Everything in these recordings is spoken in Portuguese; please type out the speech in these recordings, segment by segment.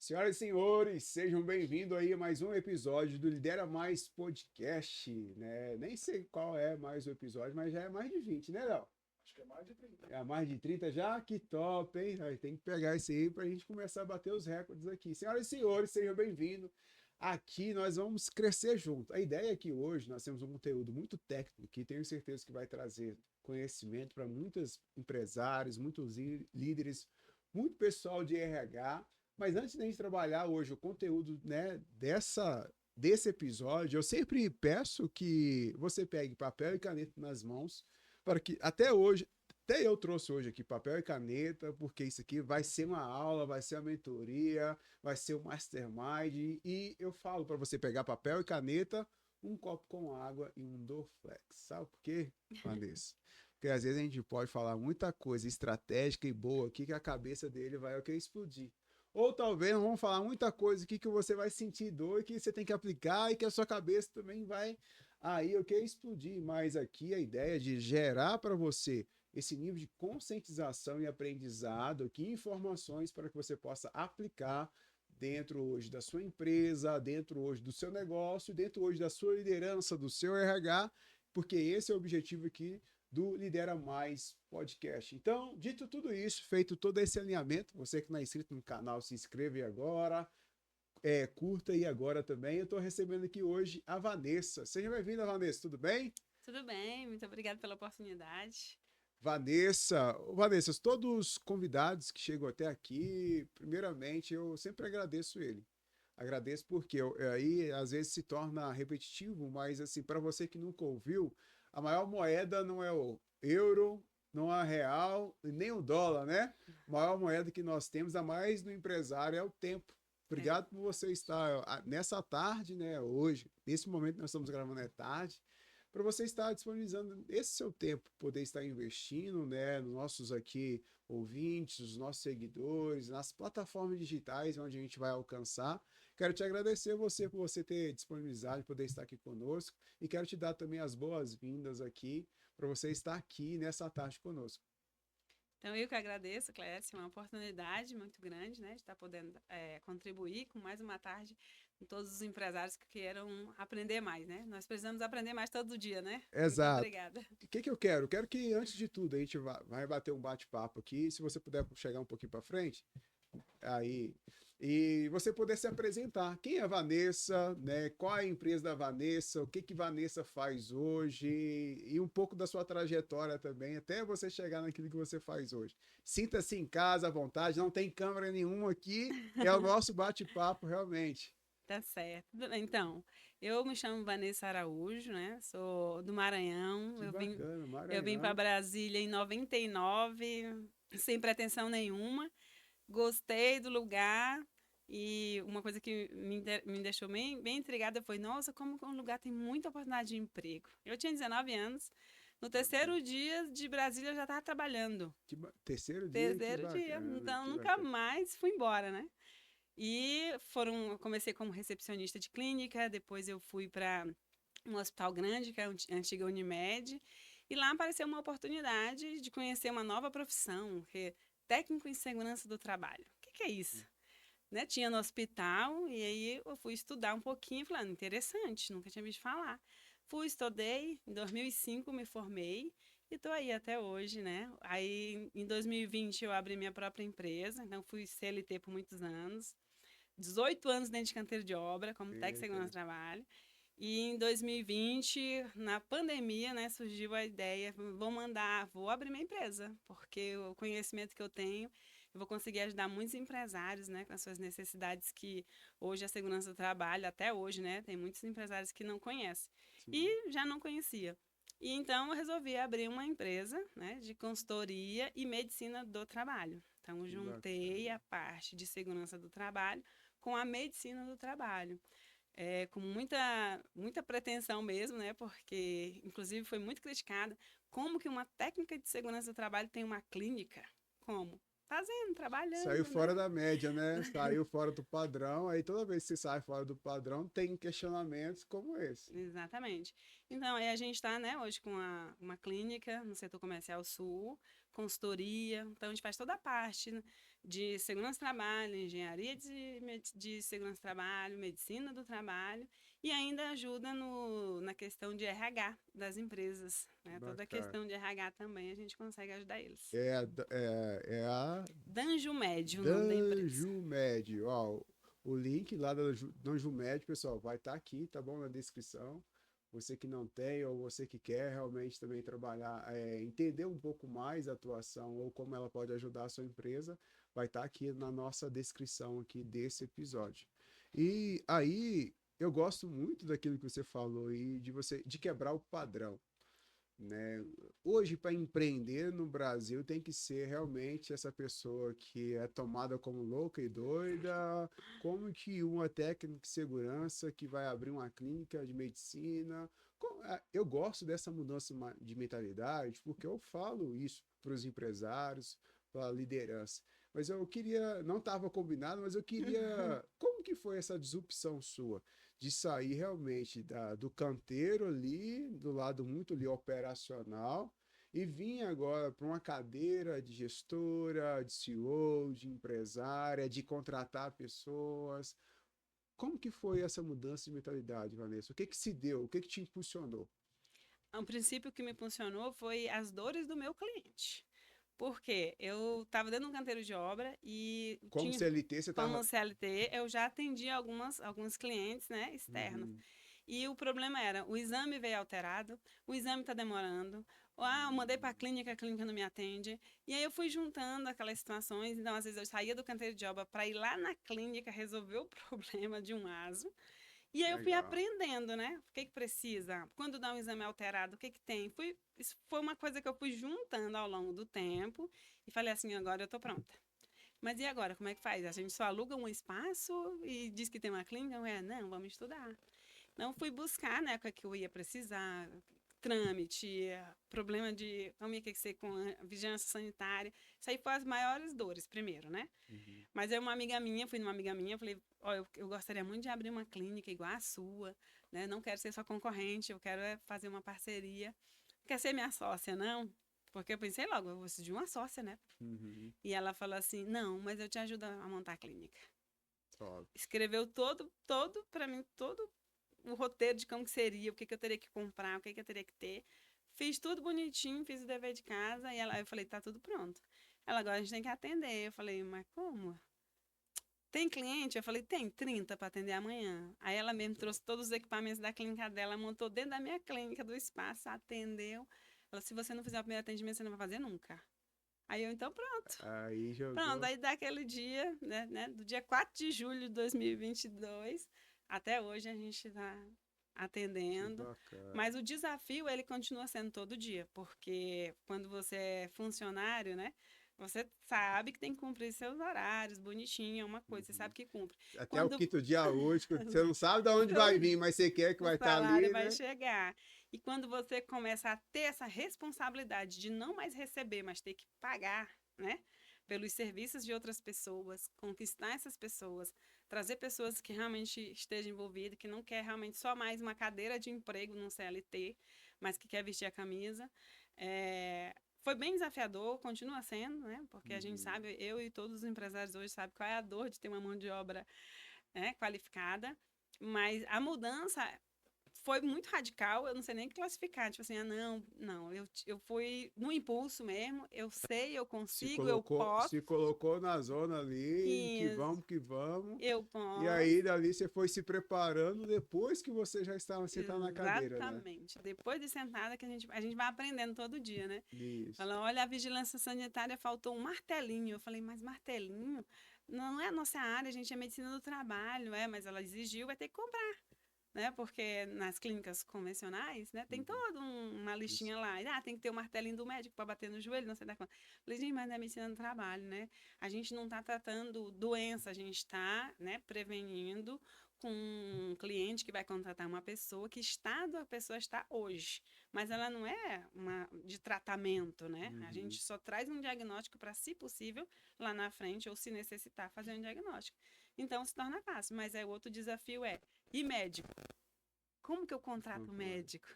Senhoras e senhores, sejam bem-vindos aí a mais um episódio do Lidera Mais Podcast, né? Nem sei qual é mais o episódio, mas já é mais de 20, né, Léo? Acho que é mais de 30. É mais de 30 já? Que top, hein? Aí tem que pegar isso aí pra gente começar a bater os recordes aqui. Senhoras e senhores, sejam bem-vindos. Aqui nós vamos crescer junto. A ideia é que hoje nós temos um conteúdo muito técnico que tenho certeza que vai trazer conhecimento para muitos empresários, muitos líderes, muito pessoal de RH. Mas antes da gente trabalhar hoje o conteúdo, né, desse episódio, eu sempre peço que você pegue papel e caneta nas mãos, para que até hoje, até eu trouxe hoje aqui papel e caneta, porque isso aqui vai ser uma aula, vai ser uma mentoria, vai ser um mastermind, e eu falo para você pegar papel e caneta, um copo com água e um Dorflex. Sabe por quê, Vanessa? Porque às vezes a gente pode falar muita coisa estratégica e boa aqui que a cabeça dele vai o que explodir. Ou talvez vamos falar muita coisa aqui que você vai sentir dor e que você tem que aplicar e que a sua cabeça também vai aí o que explodir. Mas aqui a ideia é de gerar para você esse nível de conscientização e aprendizado, aqui informações para que você possa aplicar dentro hoje da sua empresa, dentro hoje do seu negócio, dentro hoje da sua liderança, do seu RH, porque esse é o objetivo aqui do Lidera Mais Podcast. Então, dito tudo isso, feito todo esse alinhamento, você que não é inscrito no canal, se inscreve agora, curta aí agora também. Eu estou recebendo aqui hoje a Vanessa. Seja bem-vinda, Vanessa, tudo bem? Tudo bem, muito obrigada pela oportunidade. Vanessa, todos os convidados que chegam até aqui, primeiramente, eu sempre agradeço ele. Agradeço porque aí às vezes se torna repetitivo, mas assim, para você que nunca ouviu, a maior moeda não é o euro, não é a real, e nem o dólar, né? A maior moeda que nós temos, a mais do empresário, é o tempo. Obrigado por você estar nessa tarde, né? Hoje, nesse momento que nós estamos gravando é tarde, para você estar disponibilizando esse seu tempo, poder estar investindo, né, nos nossos aqui ouvintes, os nossos seguidores, nas plataformas digitais onde a gente vai alcançar. Quero te agradecer você por você ter disponibilizado, poder estar aqui conosco e quero te dar também as boas-vindas aqui para você estar aqui nessa tarde conosco. Então, eu que agradeço, Clécia, uma oportunidade muito grande, né, de estar podendo contribuir com mais uma tarde com todos os empresários que queiram aprender mais, né? Nós precisamos aprender mais todo dia, né? Muito Exato. obrigada. O que eu quero? Eu quero que, antes de tudo, a gente vai bater um bate-papo aqui. Se você puder chegar um pouquinho para frente, aí. E você poder se apresentar. Quem é a Vanessa, né? Qual é a empresa da Vanessa? O que Vanessa faz hoje? E um pouco da sua trajetória também, até você chegar naquilo que você faz hoje. Sinta-se em casa, à vontade. Não tem câmera nenhuma aqui. É o nosso bate-papo, realmente. Tá certo. Então, eu me chamo Vanessa Araújo, né? Sou do Maranhão. Que bacana, Eu vim para Maranhão. Brasília em 99, sem pretensão nenhuma. Gostei do lugar e uma coisa que me deixou bem intrigada foi, nossa, como um lugar tem muita oportunidade de emprego. Eu tinha 19 anos, no terceiro dia de Brasília eu já estava trabalhando. Terceiro dia, que Terceiro dia, bacana, então que nunca bacana. mais fui embora, né? Eu comecei como recepcionista de clínica, depois eu fui para um hospital grande, que é a antiga Unimed, e lá apareceu uma oportunidade de conhecer uma nova profissão, que é técnico em segurança do trabalho. O que é isso? Né? Tinha no hospital, e aí eu fui estudar um pouquinho, falando, interessante, nunca tinha visto falar. Fui, estudei, em 2005 me formei, e estou aí até hoje, né? Aí, em 2020, eu abri minha própria empresa, então fui CLT por muitos anos. 18 anos dentro de canteiro de obra, como técnico de segurança do Perfeito. trabalho. E em 2020, na pandemia, né, surgiu a ideia, vou abrir minha empresa, porque o conhecimento que eu tenho, eu vou conseguir ajudar muitos empresários, né, com as suas necessidades que hoje a segurança do trabalho, até hoje, né, tem muitos empresários que não conhecem. Sim, E já não conhecia. E então eu resolvi abrir uma empresa, né, de consultoria e medicina do trabalho. Então eu que juntei bacana. a parte de segurança do trabalho com a medicina do trabalho. Com muita pretensão mesmo, né? Porque, inclusive, foi muito criticada. Como que uma técnica de segurança do trabalho tem uma clínica? Como? Fazendo, Saiu trabalhando, né? fora da média, né? Saiu fora do padrão. Aí toda vez que você sai fora do padrão, tem questionamentos como esse. Exatamente. Então, aí a gente está, né, hoje com uma clínica no setor comercial sul, consultoria, então a gente faz toda a parte, né, de segurança do trabalho, engenharia de segurança do trabalho, medicina do trabalho, e ainda ajuda na questão de RH das empresas, né, toda a Bacana. questão de RH também a gente consegue ajudar eles. É a Danjo Médio, o nome da empresa. Danjumed. Ó, o link lá da Danjumed, pessoal, vai estar aqui, tá bom? Na descrição. Você que não tem ou você que quer realmente também trabalhar, entender um pouco mais a atuação ou como ela pode ajudar a sua empresa, vai estar aqui na nossa descrição aqui desse episódio. E aí, eu gosto muito daquilo que você falou e de quebrar o padrão, né? Hoje, para empreender no Brasil, tem que ser realmente essa pessoa que é tomada como louca e doida, como que uma técnica de segurança que vai abrir uma clínica de medicina. Eu gosto dessa mudança de mentalidade, porque eu falo isso para os empresários, para a liderança. Mas eu queria, não estava combinado, mas eu queria, como que foi essa disrupção sua? De sair realmente do canteiro ali, do lado muito ali operacional, e vir agora para uma cadeira de gestora, de CEO, de empresária, de contratar pessoas. Como que foi essa mudança de mentalidade, Vanessa? O que que se deu? O que que te impulsionou? O princípio que me funcionou foi as dores do meu cliente. Porque eu estava dentro de um canteiro de obra e Como CLT, você como estava. CLT, eu já atendi alguns clientes, né, externos. Uhum, E o problema era, o exame veio alterado, o exame está demorando, eu mandei para a clínica não me atende. E aí eu fui juntando aquelas situações, então às vezes eu saía do canteiro de obra para ir lá na clínica resolver o problema de um ASO. E aí eu fui legal. aprendendo, né? O que que precisa? Quando dá um exame alterado, o que que tem? Isso foi uma coisa que eu fui juntando ao longo do tempo e falei assim, agora eu tô pronta. Mas e agora, como é que faz? A gente só aluga um espaço e diz que tem uma clínica? Não, vamos estudar. Não fui buscar, né, o que é que eu ia precisar, trâmite, problema de como ia que ser com a vigilância sanitária. Isso aí foi as maiores dores, primeiro, né? Uhum. Mas eu, uma amiga minha, fui numa amiga minha, falei, ó, eu gostaria muito de abrir uma clínica igual a sua, né? Não quero ser sua concorrente, eu quero fazer uma parceria. Quer ser minha sócia, não? Porque eu pensei logo, eu vou de uma sócia, né? Uhum. E ela falou assim, não, mas eu te ajudo a montar a clínica. Top. Escreveu todo para mim, todo o roteiro de como que seria, o que que eu teria que comprar, o que que eu teria que ter. Fiz tudo bonitinho, fiz o dever de casa e eu falei, tá tudo pronto. Ela, agora a gente tem que atender. Eu falei, mas como? Tem cliente? Eu falei, tem 30 para atender amanhã. Aí ela mesmo trouxe todos os equipamentos da clínica dela, montou dentro da minha clínica, do espaço, atendeu. Ela, se você não fizer o primeiro atendimento, você não vai fazer nunca. Aí eu, então, pronto. Aí Pronto, jogou. aí daquele dia, né, do dia 4 de julho de 2022, até hoje a gente está Que atendendo. bacana. Mas o desafio, ele continua sendo todo dia, porque quando você é funcionário, né, você sabe que tem que cumprir seus horários, bonitinho, é uma coisa, você Uhum. sabe que cumpre. Até o Quando quinto dia útil, você não sabe de onde vai vir, mas você quer que o vai estar salário ali, vai né? chegar. E quando você começa a ter essa responsabilidade de não mais receber, mas ter que pagar, né? Pelos serviços de outras pessoas, conquistar essas pessoas, trazer pessoas que realmente estejam envolvidas, que não quer realmente só mais uma cadeira de emprego num CLT, mas que quer vestir a camisa. Foi bem desafiador, continua sendo, né? Porque a gente Uhum. sabe, eu e todos os empresários hoje sabem qual é a dor de ter uma mão de obra, né, qualificada. Mas a mudança foi muito radical, eu não sei nem classificar, tipo assim, não, eu fui no impulso mesmo, eu sei, eu consigo, eu posso, Se colocou na zona ali, e que vamos. eu E posso. aí dali você foi se preparando depois que você já estava sentado na cadeira, né? Exatamente. Depois de sentada, que a gente vai aprendendo todo dia, né? Isso. Falando, olha, a vigilância sanitária faltou um martelinho. Eu falei, mas martelinho? Não é a nossa área, a gente é medicina do trabalho, mas ela exigiu, vai ter que comprar. Né? Porque nas clínicas convencionais, né, tem Uhum. toda uma Isso. listinha lá. Tem que ter o martelinho do médico para bater no joelho, não sei da quanto. Falei, gente, mas não é medicina do trabalho, né? A gente não está tratando doença, a gente está, né, prevenindo com um cliente que vai contratar uma pessoa, que estado a pessoa está hoje. Mas ela não é uma de tratamento, né? A Uhum. gente só traz um diagnóstico para, se possível, lá na frente, ou se necessitar, fazer um diagnóstico. Então se torna fácil. Mas o outro desafio e médico? Como que eu contrato um Concordo. médico?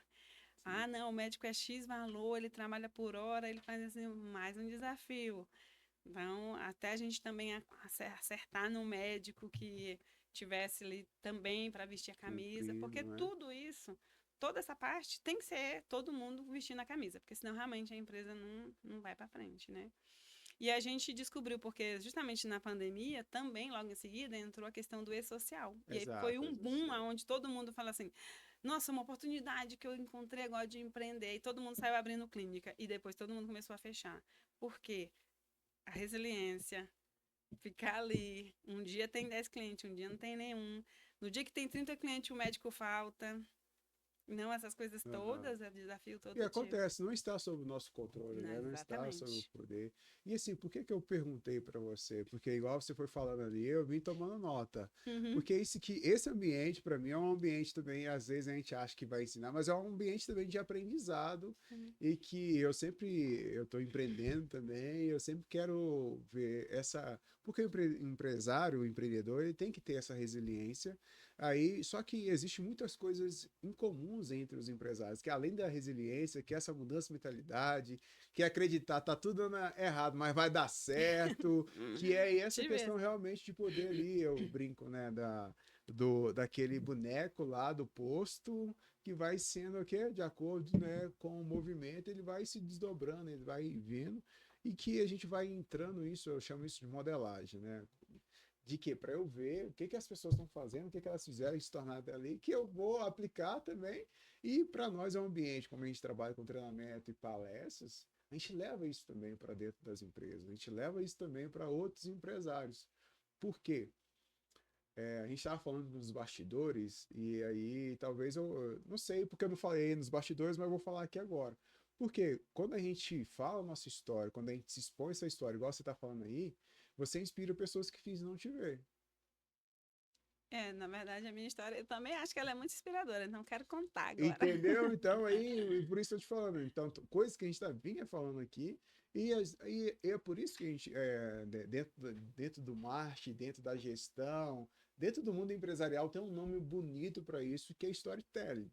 Ah, não, o médico é X valor, ele trabalha por hora, ele faz assim, mais um desafio. Então, até a gente também acertar no médico que tivesse ali também para vestir a camisa, Cumprindo, porque né? tudo isso, toda essa parte tem que ser todo mundo vestindo a camisa, porque senão realmente a empresa não vai para frente, né? E a gente descobriu, porque justamente na pandemia, também logo em seguida, entrou a questão do e-social. E aí foi Exato, um boom social. onde todo mundo fala assim: nossa, uma oportunidade que eu encontrei agora de empreender. E todo mundo saiu abrindo clínica. E depois todo mundo começou a fechar. Por quê? A resiliência, ficar ali. Um dia tem 10 clientes, um dia não tem nenhum. No dia que tem 30 clientes, o médico falta. Não, essas coisas Aham. todas, é desafio E todo tipo. acontece, não está sob o nosso controle, Não, né? Não está sob o exatamente. poder. E assim, por que que eu perguntei para você? Porque igual você foi falando ali, eu vim tomando nota. Uhum, Porque esse ambiente para mim é um ambiente também, às vezes a gente acha que vai ensinar, mas é um ambiente também de aprendizado uhum. e que eu estou empreendendo também, eu sempre quero ver essa, porque o empresário, o empreendedor, ele tem que ter essa resiliência. Aí, só que existe muitas coisas incomuns entre os empresários, que além da resiliência, que é essa mudança de mentalidade, que é acreditar tá tudo dando errado, mas vai dar certo, que é essa Tive questão realmente de poder ali, eu brinco, né, daquele boneco lá do posto, que vai sendo o quê? De acordo, né, com o movimento, ele vai se desdobrando, ele vai vindo, e que a gente vai entrando isso, eu chamo isso de modelagem, né? De que para eu ver o que que as pessoas estão fazendo, o que que elas fizeram e se tornar dali, que eu vou aplicar também. E para nós é um ambiente, como a gente trabalha com treinamento e palestras, a gente leva isso também para dentro das empresas, a gente leva isso também para outros empresários. Por quê? A gente estava falando dos bastidores, e aí talvez eu não sei porque eu não falei nos bastidores, mas eu vou falar aqui agora. Porque quando a gente fala a nossa história, quando a gente se expõe essa história, igual você está falando aí, você inspira pessoas que fins não te ver. É, na verdade, a minha história, eu também acho que ela é muito inspiradora, não quero contar agora. Entendeu? Então, aí, e por isso eu te falando. Então, coisas que a gente vinha falando aqui, e é por isso que a gente, dentro do marketing, dentro da gestão, dentro do mundo empresarial, tem um nome bonito para isso, que é storytelling.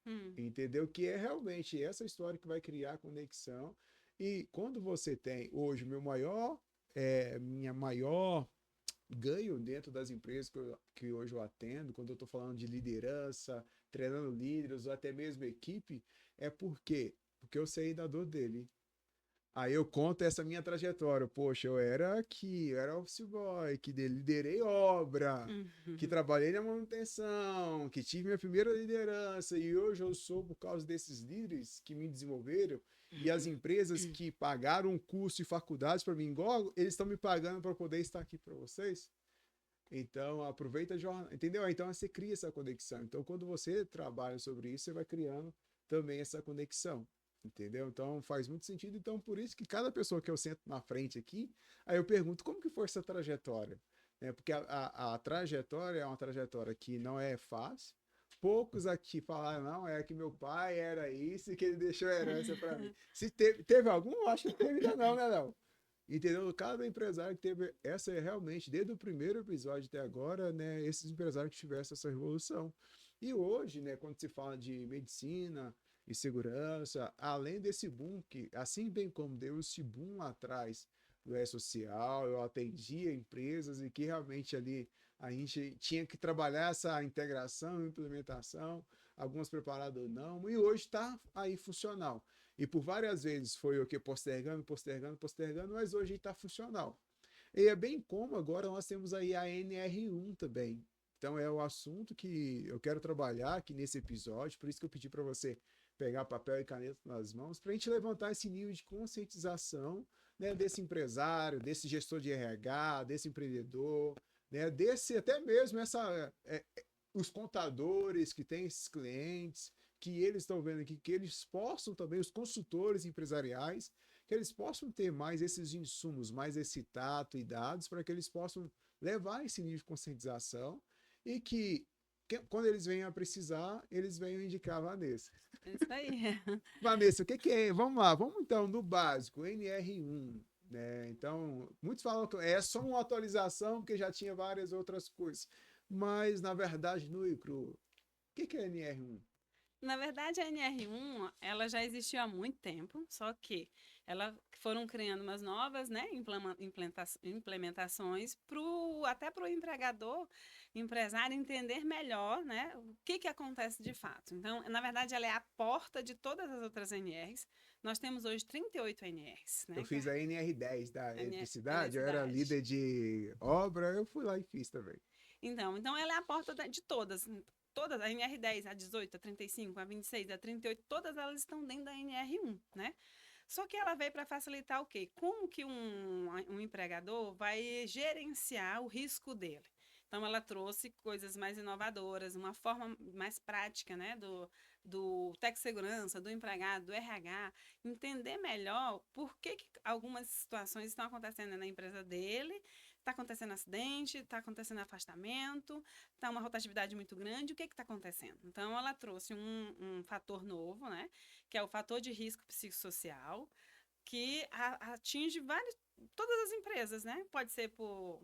Hum, Entendeu? Que é realmente essa história que vai criar conexão. E quando você tem, hoje, minha maior ganho dentro das empresas que hoje eu atendo, quando eu estou falando de liderança, treinando líderes ou até mesmo equipe, é porque eu sei da dor dele. Aí eu conto essa minha trajetória. Poxa, eu era office boy, que liderei obra, que uhum. trabalhei na manutenção, que tive minha primeira liderança, e hoje eu sou por causa desses líderes que me desenvolveram e as empresas que pagaram um curso e faculdades para mim, igual eles estão me pagando para poder estar aqui para vocês. Então, aproveita a jornada, entendeu? Então, você cria essa conexão. Então, quando você trabalha sobre isso, você vai criando também essa conexão, entendeu? Então, faz muito sentido. Então, por isso que cada pessoa que eu sento na frente aqui, aí eu pergunto como que foi essa trajetória, né? Porque a trajetória é uma trajetória que não é fácil. Poucos aqui falaram, não, é que meu pai era isso e que ele deixou herança para mim. Se teve algum, acho que não teve ainda não, né, não? Entendeu? Cada empresário que teve essa é realmente, desde o primeiro episódio até agora, né, esses empresários que tiveram essa revolução. E hoje, né, quando se fala de medicina e segurança, além desse boom que, assim bem como deu esse boom lá atrás do E-Social, eu atendia empresas e que realmente ali a gente tinha que trabalhar essa integração, implementação, algumas preparadas ou não, e hoje está aí funcional. E por várias vezes foi o que postergando, postergando, postergando, mas hoje está funcional. E é bem como agora nós temos aí a NR1 também. Então é o assunto que eu quero trabalhar aqui nesse episódio, por isso que eu pedi para você pegar papel e caneta nas mãos, para a gente levantar esse nível de conscientização, né, desse empresário, desse gestor de RH, desse empreendedor, né, desse até mesmo os contadores que têm esses clientes, que eles estão vendo aqui, que eles possam também, os consultores empresariais, que eles possam ter mais esses insumos, mais esse tato e dados, para que eles possam levar esse nível de conscientização e que quando eles venham a precisar, eles venham indicar a Vanessa. É isso aí. Vanessa, o que, que é? Vamos lá, vamos então no básico, NR1. Né? Então, muitos falam que é só uma atualização, porque já tinha várias outras coisas. Mas, na verdade, no e cru, o que, que é NR1? Na verdade, a NR1, ela já existiu há muito tempo, só que ela foram criando umas novas, né, implementações até para o empregador, empresário entender melhor, né, o que que acontece de fato. Então, na verdade, ela é a porta de todas as outras NRs. Nós temos hoje 38 NRs, Eu né, que é fiz a NR10 da a eletricidade, eu era eletricidade. líder de obra, eu fui lá e fiz também. Então ela é a porta de todas. Todas, a NR10, a 18, a 35, a 26, a 38, todas elas estão dentro da NR1, né? Só que ela veio para facilitar o quê? Como que um empregador vai gerenciar o risco dele? Então, ela trouxe coisas mais inovadoras, uma forma mais prática, né, do Tec-Segurança, do empregado, do RH, entender melhor por que algumas situações estão acontecendo na empresa dele, está acontecendo acidente, está acontecendo afastamento, está uma rotatividade muito grande, o que está acontecendo? Então, ela trouxe um fator novo, né, que é o fator de risco psicossocial, que atinge todas as empresas, né? Pode ser por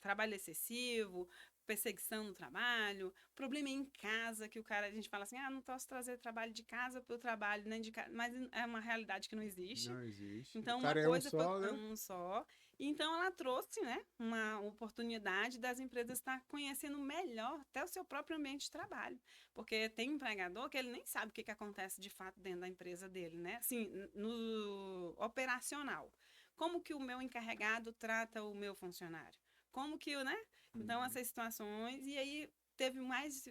trabalho excessivo, perseguição no trabalho, problema em casa, que o cara, a gente fala assim, não posso trazer trabalho de casa para o trabalho, nem de casa, mas é uma realidade que não existe. Não existe. O Então, uma cara é um coisa foi só, né? um só. Então, ela trouxe, né, uma oportunidade das empresas estar conhecendo melhor até o seu próprio ambiente de trabalho. Porque tem empregador que ele nem sabe o que acontece de fato dentro da empresa dele, né? Assim, no operacional. Como que o meu encarregado trata o meu funcionário? Como que, né? Então, Uhum. essas situações. E aí, teve mais.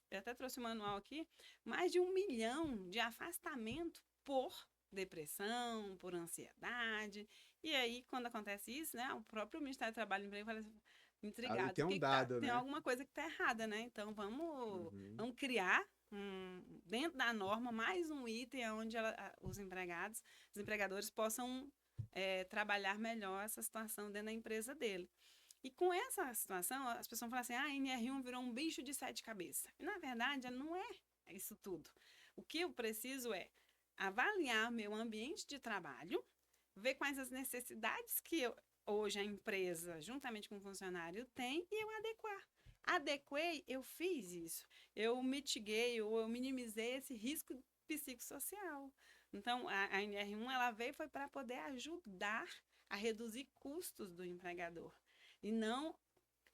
Eu até trouxe o manual aqui, mais de 1 milhão de afastamento por depressão, por ansiedade. E aí, quando acontece isso, né, o próprio Ministério do Trabalho e Emprego fala assim, Ali intrigado, tem um tem dado, né? alguma coisa que está errada, né? Então Uhum. vamos criar dentro da norma mais um item onde os empregados, os empregadores possam trabalhar melhor essa situação dentro da empresa dele. E com essa situação, as pessoas falam assim, a NR1 virou um bicho de 7 cabeças. E na verdade, não é isso tudo. O que eu preciso é avaliar meu ambiente de trabalho, ver quais as necessidades que hoje a empresa, juntamente com o funcionário, tem e eu adequar. Adequei, eu fiz isso. Eu mitiguei ou eu minimizei esse risco psicossocial. Então, a NR1 ela veio foi para poder ajudar a reduzir custos do empregador e não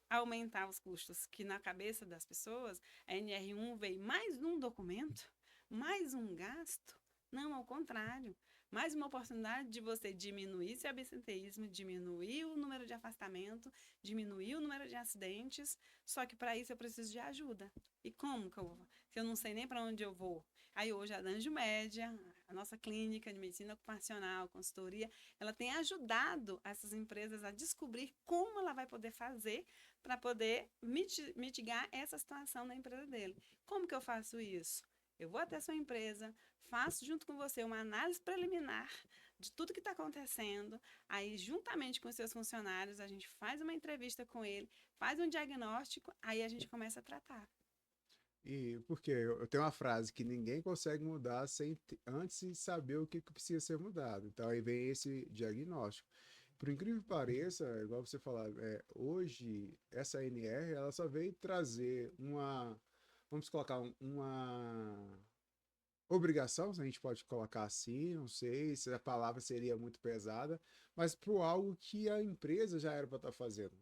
aumentar os custos, que na cabeça das pessoas, a NR1 veio mais um documento, mais um gasto. Não, ao contrário. Mais uma oportunidade de você diminuir esse absenteísmo, diminuir o número de afastamento, diminuir o número de acidentes. Só que para isso eu preciso de ajuda. E como que eu vou? Se eu não sei nem para onde eu vou. Aí hoje a Danjo Média, a nossa clínica de medicina ocupacional, consultoria, ela tem ajudado essas empresas a descobrir como ela vai poder fazer para poder mitigar essa situação na empresa dele. Como que eu faço isso? Eu vou até a sua empresa, faço junto com você uma análise preliminar de tudo que está acontecendo. Aí, juntamente com os seus funcionários, a gente faz uma entrevista com ele, faz um diagnóstico, aí a gente começa a tratar. E porque eu tenho uma frase que ninguém consegue mudar sem antes saber o que precisa ser mudado. Então aí vem esse diagnóstico. Por incrível que pareça, igual você falar, hoje essa NR ela só veio trazer vamos colocar uma obrigação, se a gente pode colocar assim, não sei se a palavra seria muito pesada, mas para algo que a empresa já era para estar fazendo.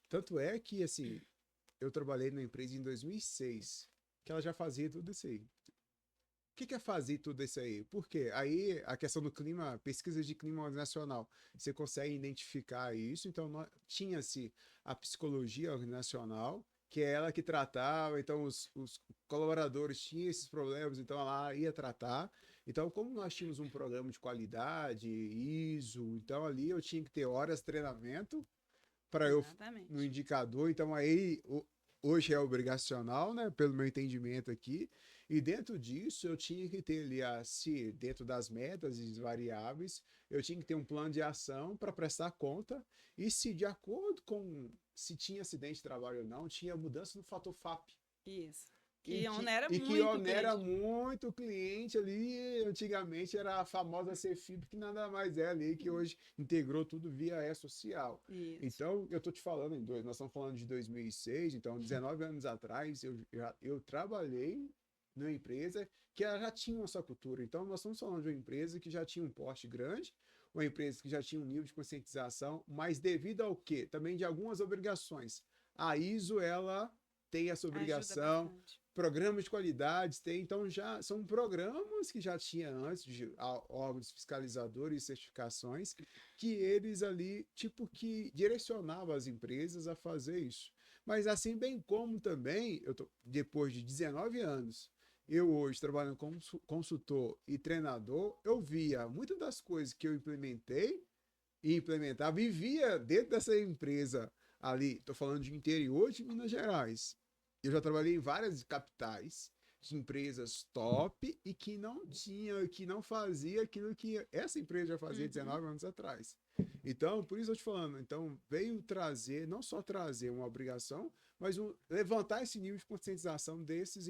Tanto é que, assim, eu trabalhei na empresa em 2006, que ela já fazia tudo isso aí. O que é fazer tudo isso aí? Por quê? Aí a questão do clima, pesquisa de clima organizacional, você consegue identificar isso, então tinha-se a psicologia organizacional, que é ela que tratava, então os colaboradores tinham esses problemas, então ela ia tratar. Então, como nós tínhamos um programa de qualidade, ISO, então ali eu tinha que ter horas de treinamento para eu no Exatamente. indicador. Então aí hoje é obrigacional, né, pelo meu entendimento aqui. E dentro disso eu tinha que ter ali se dentro das metas e variáveis, eu tinha que ter um plano de ação para prestar conta e se de acordo com se tinha acidente de trabalho ou não, tinha mudança no fator FAP. Isso. E Que que, onera e que muito o onera cliente. muito o cliente ali. Antigamente era a famosa Cefib, que nada mais é ali, que hoje integrou tudo via E-Social. Isso. Então, eu estou te falando, nós estamos falando de 2006, então 19 anos atrás, eu trabalhei numa empresa que ela já tinha uma sua cultura. Então, nós estamos falando de uma empresa que já tinha um porte grande, uma empresa que já tinha um nível de conscientização, mas devido ao quê? Também de algumas obrigações. A ISO, ela tem essa Ajuda obrigação, bastante. programas de qualidade tem, então já são programas que já tinha antes de órgãos fiscalizadores e certificações que eles ali tipo que direcionavam as empresas a fazer isso. Mas assim bem como também, depois de 19 anos, eu hoje trabalhando como consultor e treinador, eu via muitas das coisas que eu implementei e implementava, vivia dentro dessa empresa ali, estou falando de interior de Minas Gerais. Eu já trabalhei em várias capitais de empresas top e que não tinha, que não fazia aquilo que essa empresa já fazia 19 anos atrás. Então, por isso eu te falando, então veio trazer, não só trazer uma obrigação, mas levantar esse nível de conscientização dessas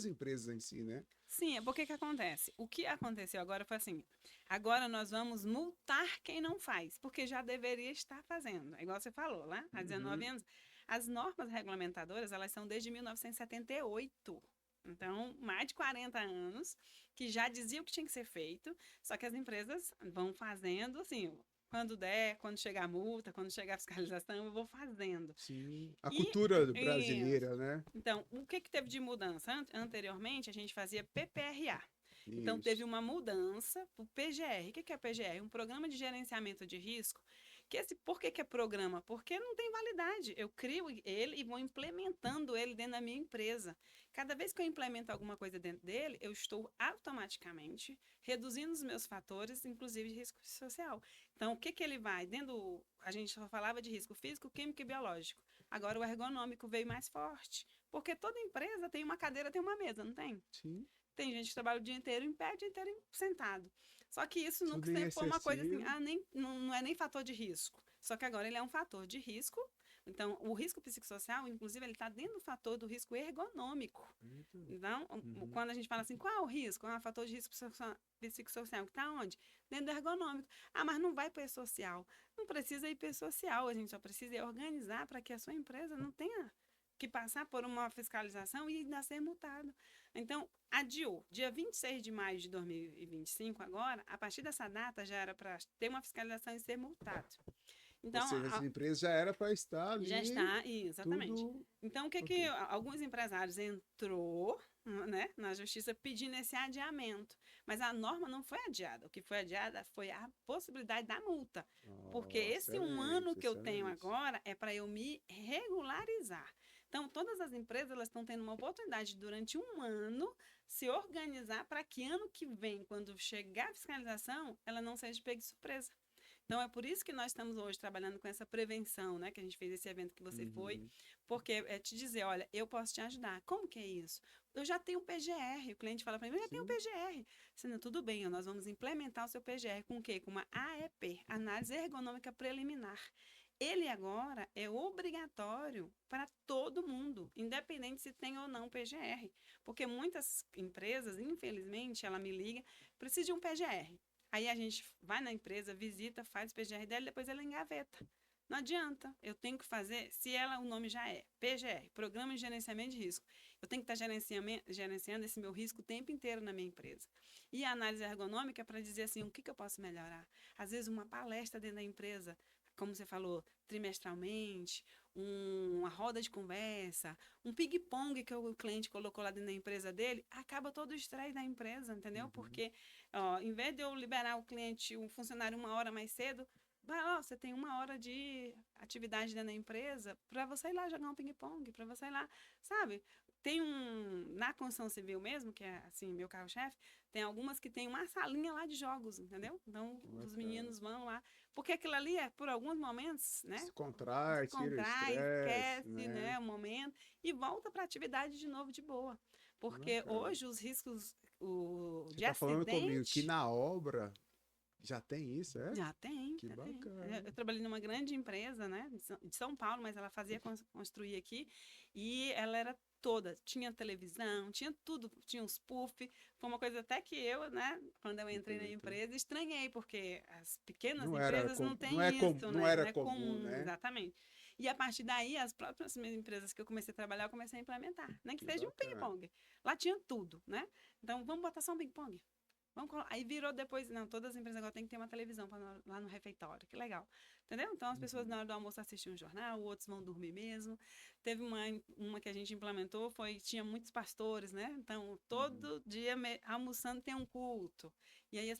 empresas em si, né? Sim, é porque que acontece? O que aconteceu agora foi assim: agora nós vamos multar quem não faz, porque já deveria estar fazendo. É igual você falou, né? Há 19 Uhum. anos. As normas regulamentadoras, elas são desde 1978. Então, mais de 40 anos que já dizia o que tinha que ser feito, só que as empresas vão fazendo assim, quando der, quando chegar a multa, quando chegar a fiscalização, eu vou fazendo. Sim. A E cultura isso. brasileira, né? Então, o que que teve de mudança? Anteriormente, a gente fazia PPRA. Então, teve Isso. uma mudança para o PGR. O que que é PGR? Um programa de gerenciamento de risco. Por que que é programa? Porque não tem validade. Eu crio ele e vou implementando ele dentro da minha empresa. Cada vez que eu implemento alguma coisa dentro dele, eu estou automaticamente reduzindo os meus fatores, inclusive de risco social. Então, o que que ele vai? A gente só falava de risco físico, químico e biológico. Agora o ergonômico veio mais forte. Porque toda empresa tem uma cadeira, tem uma mesa, não tem? Sim. Tem gente que trabalha o dia inteiro em pé, o dia inteiro sentado. Só que isso nunca Tudo em sempre foi uma coisa assim, excessivo. não é nem fator de risco. Só que agora ele é um fator de risco. Então, o risco psicossocial, inclusive, ele está dentro do fator do risco ergonômico. Então, Uhum. quando a gente fala assim, qual é o risco? Ah, fator de risco psicossocial, que está onde? Dentro do ergonômico. Ah, mas não vai para social. Não precisa ir para social, a gente só precisa organizar para que a sua empresa não tenha que passar por uma fiscalização e ainda ser multado. Então, adiou. Dia 26 de maio de 2025, agora, a partir dessa data já era para ter uma fiscalização e ser multado. Ou Então, seja, essa empresa já era para estar já ali, está, exatamente. tudo Então, o que que ok. alguns empresários entrou, né, na justiça pedindo esse adiamento, mas a norma não foi adiada. O que foi adiada foi a possibilidade da multa, porque Oh, esse um ano excelente, que eu tenho excelente. agora é para eu me regularizar. Então, todas as empresas elas estão tendo uma oportunidade durante um ano se organizar para que ano que vem, quando chegar a fiscalização, ela não seja pega de surpresa. Então, é por isso que nós estamos hoje trabalhando com essa prevenção, né? Que a gente fez esse evento que você foi, Uhum. porque é te dizer, olha, eu posso te ajudar. Como que é isso? Eu já tenho PGR. O cliente fala para mim, eu já tenho Sim. PGR. Sendo tudo bem, nós vamos implementar o seu PGR com o quê? Com uma AEP, Análise Ergonômica Preliminar. Ele agora é obrigatório para todo mundo, independente se tem ou não PGR. Porque muitas empresas, infelizmente, ela me liga, precisa de um PGR. Aí a gente vai na empresa, visita, faz o PGR dela, depois ela engaveta. Não adianta, eu tenho que fazer, se ela, o nome já é PGR, Programa de Gerenciamento de Risco, eu tenho que estar gerenciando esse meu risco o tempo inteiro na minha empresa. E a análise ergonômica é para dizer assim, o que eu posso melhorar? Às vezes uma palestra dentro da empresa, como você falou, trimestralmente, uma roda de conversa, um ping-pong que o cliente colocou lá dentro da empresa dele, acaba todo o estresse da empresa, entendeu? Uhum. Porque ó, em vez de eu liberar o cliente, o funcionário uma hora mais cedo, vai lá, você tem uma hora de atividade dentro da empresa para você ir lá jogar um ping-pong, para você ir lá, sabe? Tem na construção civil mesmo, que é assim, meu carro-chefe, tem algumas que tem uma salinha lá de jogos, entendeu? Então, os Bacana. meninos vão lá, porque aquilo ali é, por alguns momentos, né? Se contrai, tira o Descontrai, estresse, esquece, né? né, o momento e volta para a atividade de novo de boa. Porque Bacana. hoje os riscos Você de está falando comigo que acidente na obra já tem isso, é? já tem, Que já tem. bacana. Eu trabalhei numa grande empresa, né, de São Paulo, mas ela fazia construir aqui e ela era toda, tinha televisão, tinha tudo, tinha uns puff. Foi uma coisa até que eu, né, quando eu entrei na Implementou. empresa, estranhei, porque as pequenas Não era, empresas não não é têm isso, não né, era não é comum, comum, né? exatamente. E a partir daí, as próprias empresas que eu comecei a trabalhar, eu comecei a implementar. Nem que seja um ping-pong. Lá tinha tudo, né? Então, vamos botar só um ping-pong. Aí virou depois, não, todas as empresas agora têm que ter uma televisão lá no refeitório, que legal. Entendeu? Então, as pessoas na hora do almoço assistem um jornal, outros vão dormir mesmo. Teve uma que a gente implementou, tinha muitos pastores, né? Então, todo dia almoçando tem um culto. E aí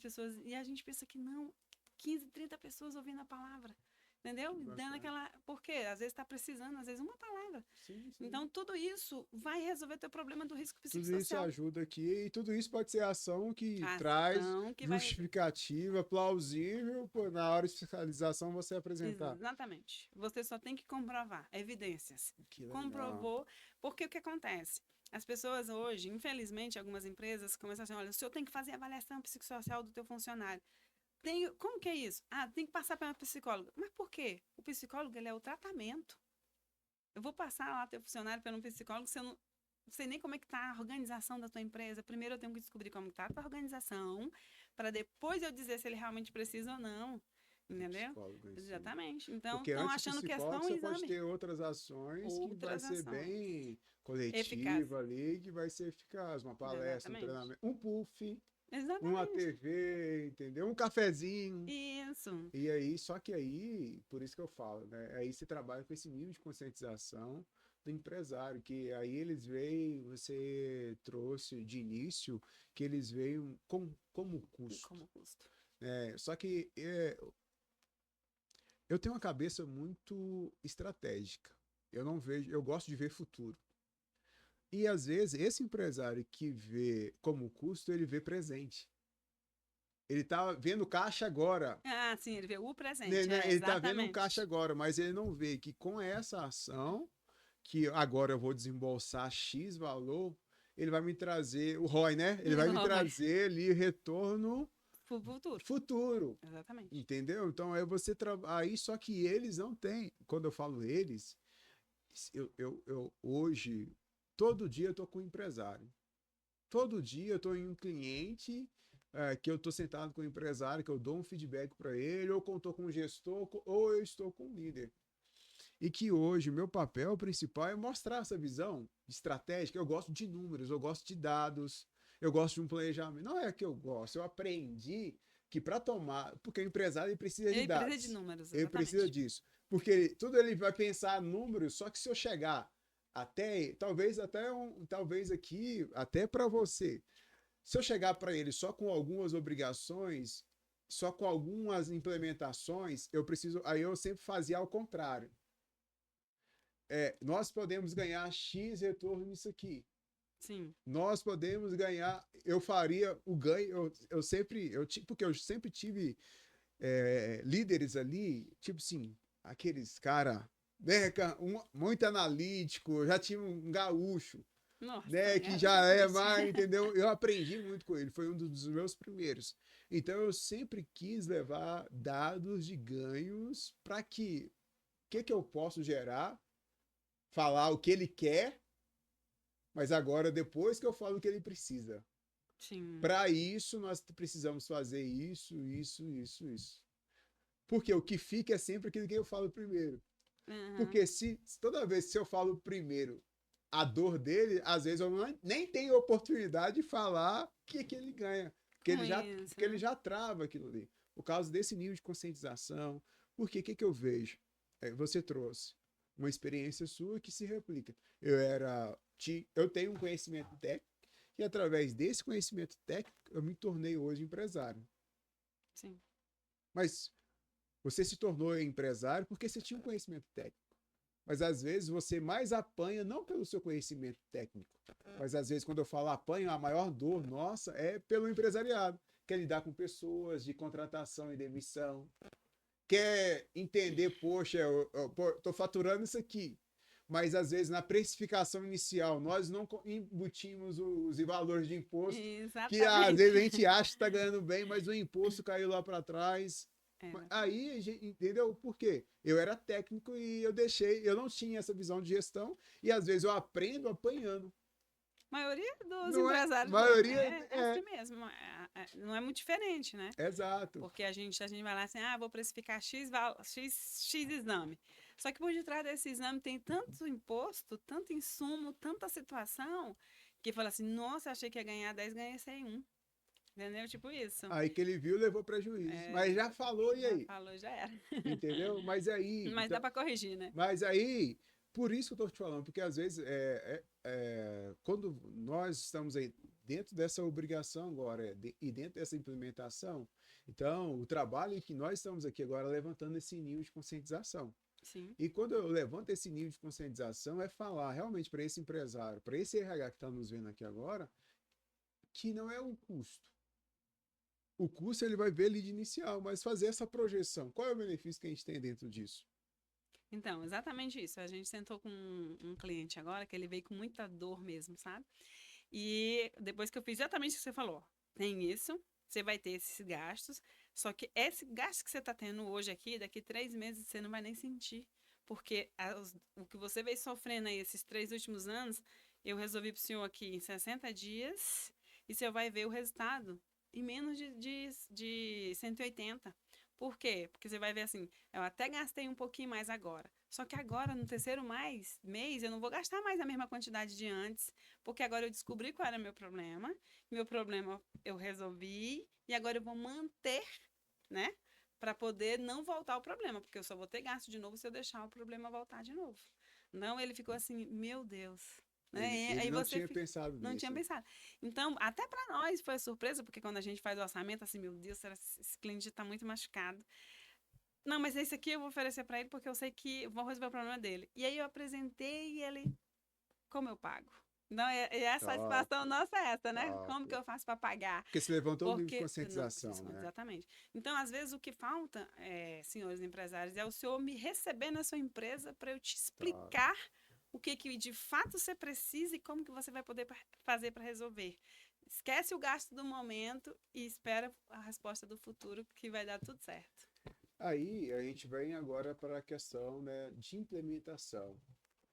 e a gente pensa que não, 15, 30 pessoas ouvindo a palavra. Entendeu? Dando aquela. Porque às vezes está precisando, às vezes uma palavra. Sim. Então, tudo isso vai resolver teu problema do risco psicossocial. Tudo isso ajuda aqui, e tudo isso pode ser ação que traz justificativa, plausível, na hora de fiscalização você apresentar. Exatamente. Você só tem que comprovar, evidências. Comprovou, porque o que acontece? As pessoas hoje, infelizmente, algumas empresas começam assim, olha, o senhor tem que fazer avaliação psicossocial do teu funcionário. Como que é isso? Tem que passar para uma psicóloga. Mas por quê? O psicólogo, ele é o tratamento. Eu vou passar lá teu funcionário para um psicólogo, você não sei nem como é que está a organização da tua empresa. Primeiro eu tenho que descobrir como está a tua organização, para depois eu dizer se ele realmente precisa ou não. Entendeu? Exatamente. Então, estão achando que é só um você exame. Pode ter outras ações que vai ser bem coletiva ali, que vai ser eficaz. Uma palestra, um treinamento, um puff. Exatamente. Uma TV, entendeu? Um cafezinho. Isso. E aí, só que aí, por isso que eu falo, né? Aí você trabalha com esse nível de conscientização do empresário, que aí eles veem, você trouxe de início, que eles veem como custo. Como custo. Só que eu tenho uma cabeça muito estratégica. Eu gosto de ver futuro. E, às vezes, esse empresário que vê como custo, ele vê presente. Ele está vendo caixa agora. Ah, sim, ele vê o presente. Ele está vendo um caixa agora, mas ele não vê que com essa ação, que agora eu vou desembolsar X valor, ele vai me trazer o ROI, né? Ele vai me trazer ali retorno futuro. Exatamente. Entendeu? Então, aí você aí só que eles não têm. Quando eu falo eles, eu hoje... Todo dia eu estou com um empresário. Todo dia eu estou em um cliente que eu estou sentado com o empresário, que eu dou um feedback para ele, ou eu estou com um gestor, ou eu estou com um líder. E que hoje o meu papel principal é mostrar essa visão estratégica. Eu gosto de números, eu gosto de dados, eu gosto de um planejamento. Não é que eu gosto, eu aprendi que para tomar... Porque o empresário ele precisa de dados. Ele precisa de números, exatamente. Ele precisa disso. Porque tudo ele vai pensar números, só que se eu chegar talvez aqui, até para você. Se eu chegar para ele só com algumas obrigações, só com algumas implementações, aí eu sempre fazia ao contrário. Nós podemos ganhar X retorno nisso aqui. Sim. Nós podemos ganhar, eu faria o ganho, porque eu sempre tive líderes ali, tipo assim, aqueles cara muito analítico, já tinha um gaúcho, nossa, né, que já é mais, entendeu? Eu aprendi muito com ele, foi um dos meus primeiros. Então eu sempre quis levar dados de ganhos para que eu posso gerar, falar o que ele quer, mas agora depois que eu falo o que ele precisa. Para isso nós precisamos fazer isso. Porque o que fica é sempre aquilo que eu falo primeiro. Porque toda vez que eu falo primeiro a dor dele, às vezes eu nem tenho oportunidade de falar o que ele ganha. Porque ele já trava aquilo ali. Por causa desse nível de conscientização. Porque o que eu vejo? Você trouxe uma experiência sua que se replica. Eu tenho um conhecimento técnico e através desse conhecimento técnico eu me tornei hoje empresário. Sim. Mas você se tornou empresário porque você tinha um conhecimento técnico. Mas às vezes você mais apanha, não pelo seu conhecimento técnico, mas às vezes quando eu falo apanho, a maior dor nossa é pelo empresariado. Quer lidar com pessoas de contratação e demissão. Quer entender, poxa, eu estou faturando isso aqui. Mas às vezes na precificação inicial nós não embutimos os valores de imposto. Exatamente. Que às vezes a gente acha que está ganhando bem, mas o imposto caiu lá para trás. Aí, entendeu? Por quê? Eu era técnico e eu não tinha essa visão de gestão e às vezes eu aprendo apanhando. A maioria dos empresários é assim mesmo. Não é muito diferente, né? Exato. Porque a gente vai lá assim, vou precificar X exame. Só que por detrás desse exame tem tanto imposto, tanto insumo, tanta situação, que fala assim, nossa, achei que ia ganhar 10, ganhei 101. Entendeu? Tipo isso. Aí que ele viu, levou prejuízo. É, Mas já falou, e já aí? falou, já era. Entendeu? Mas aí, Mas dá então, pra corrigir, né? mas aí, por isso que eu tô te falando, porque às vezes quando nós estamos aí dentro dessa obrigação agora e dentro dessa implementação, então o trabalho que nós estamos aqui agora levantando esse nível de conscientização. Sim. E quando eu levanto esse nível de conscientização, é falar realmente para esse empresário, para esse RH que está nos vendo aqui agora, que não é o custo. O custo ele vai ver ali de inicial, mas fazer essa projeção. Qual é o benefício que a gente tem dentro disso? Então, exatamente isso. A gente sentou com um cliente agora, que ele veio com muita dor mesmo, sabe? E depois que eu fiz exatamente o que você falou, tem isso, você vai ter esses gastos, só que esse gasto que você está tendo hoje aqui, daqui 3 meses você não vai nem sentir. Porque o que você veio sofrendo aí esses 3 últimos anos, eu resolvi para o senhor aqui em 60 dias, e o senhor vai ver o resultado em menos de 180. Por quê? Porque você vai ver assim, eu até gastei um pouquinho mais agora. Só que agora, no terceiro mês, eu não vou gastar mais a mesma quantidade de antes. Porque agora eu descobri qual era meu problema. Meu problema eu resolvi. E agora eu vou manter, né? Para poder não voltar ao problema. Porque eu só vou ter gasto de novo se eu deixar o problema voltar de novo. Não, ele ficou assim, meu Deus. Né? E Ele aí não você tinha pensado não tinha nisso. pensado. Então, até para nós foi surpresa, porque quando a gente faz o orçamento, assim, meu Deus, esse cliente está muito machucado. Não, mas esse aqui eu vou oferecer para ele porque eu sei que vou resolver o problema dele. E aí eu apresentei e ele, como eu pago? Não, e a Top, satisfação nossa é essa, né? top. Como que eu faço para pagar? Porque se levantou o nível de Porque, não, conscientização, né? exatamente. Então, às vezes, o que falta, senhores empresários, é o senhor me receber na sua empresa para eu te Top. explicar o que de fato você precisa e como que você vai poder fazer para resolver. Esquece o gasto do momento e espera a resposta do futuro que vai dar tudo certo. Aí a gente vem agora para a questão, né, de implementação.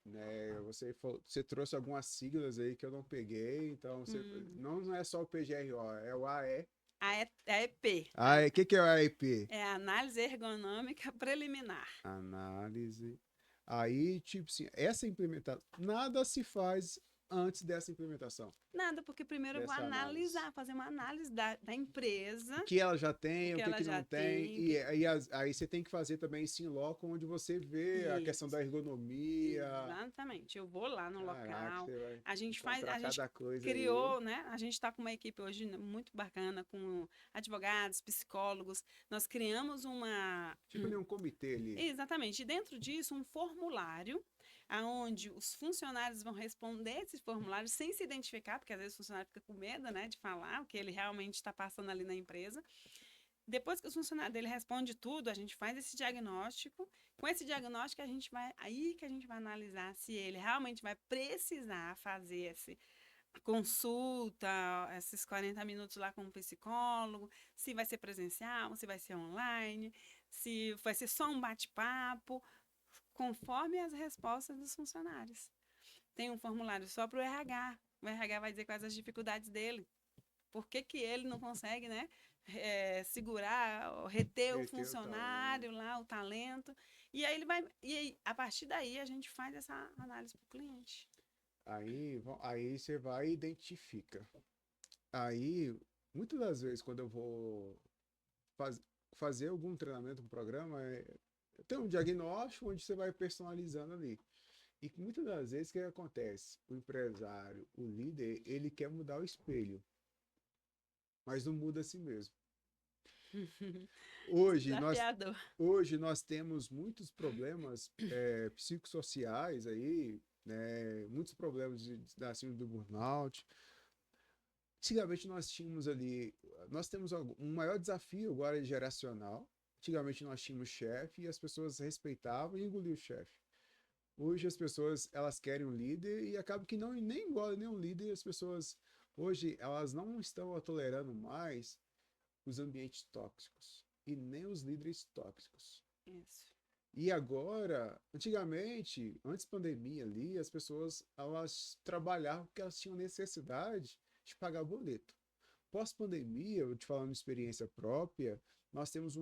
Né? Você trouxe algumas siglas aí que eu não peguei, então Hum. não é só o PGRO, é o AE. A EP, AE, o que, que é o AEP? é a análise ergonômica preliminar. Análise. Aí, tipo assim, essa implementação, nada se faz antes dessa implementação, Nada, porque primeiro eu vou dessa análise. analisar, fazer uma análise da empresa, O que ela já o tem, que o que, ela que já não tem, tem, e aí você tem que fazer também esse loco onde você vê a questão isso. da ergonomia. Exatamente. Eu vou lá no Caraca, local, você vai a gente faz, encontrar a gente cada coisa aí. criou, né? A gente está com uma equipe hoje muito bacana, com advogados, psicólogos. Nós criamos uma. Tipo ali um comitê ali. Exatamente. E dentro disso, um formulário aonde os funcionários vão responder esses formulários sem se identificar, porque às vezes o funcionário fica com medo, né, de falar o que ele realmente está passando ali na empresa. Depois que o funcionário dele responde tudo, a gente faz esse diagnóstico. Com esse diagnóstico, aí que a gente vai analisar se ele realmente vai precisar fazer essa consulta, esses 40 minutos lá com o psicólogo, se vai ser presencial, se vai ser online, se vai ser só um bate-papo, conforme as respostas dos funcionários. Tem um formulário só para o RH. O RH vai dizer quais as dificuldades dele. Por que, que ele não consegue, né, segurar, reter o Reter o talento. funcionário lá, o talento. E aí ele vai. E aí, a partir daí a gente faz essa análise para o cliente. Aí você vai e identifica. Aí, muitas das vezes, quando eu vou faz, fazer algum treinamento, um programa, tem um diagnóstico onde você vai personalizando ali. E muitas das vezes, o que acontece? O empresário, o líder, ele quer mudar o espelho, mas não muda a si mesmo. Hoje nós, Desafiador. hoje nós temos muitos problemas psicossociais aí, né? Muitos problemas da síndrome do burnout. Antigamente nós temos um maior desafio agora geracional. Antigamente nós tínhamos chefe e as pessoas respeitavam e engoliam o chefe. Hoje as pessoas elas querem um líder e acaba que não nem engolem nenhum líder e as pessoas hoje elas não estão tolerando mais os ambientes tóxicos e nem os líderes tóxicos. Isso. E agora, antigamente, antes da pandemia ali, as pessoas elas trabalhavam porque elas tinham necessidade de pagar boleto. pós-pandemia, eu te falando de experiência própria, nós temos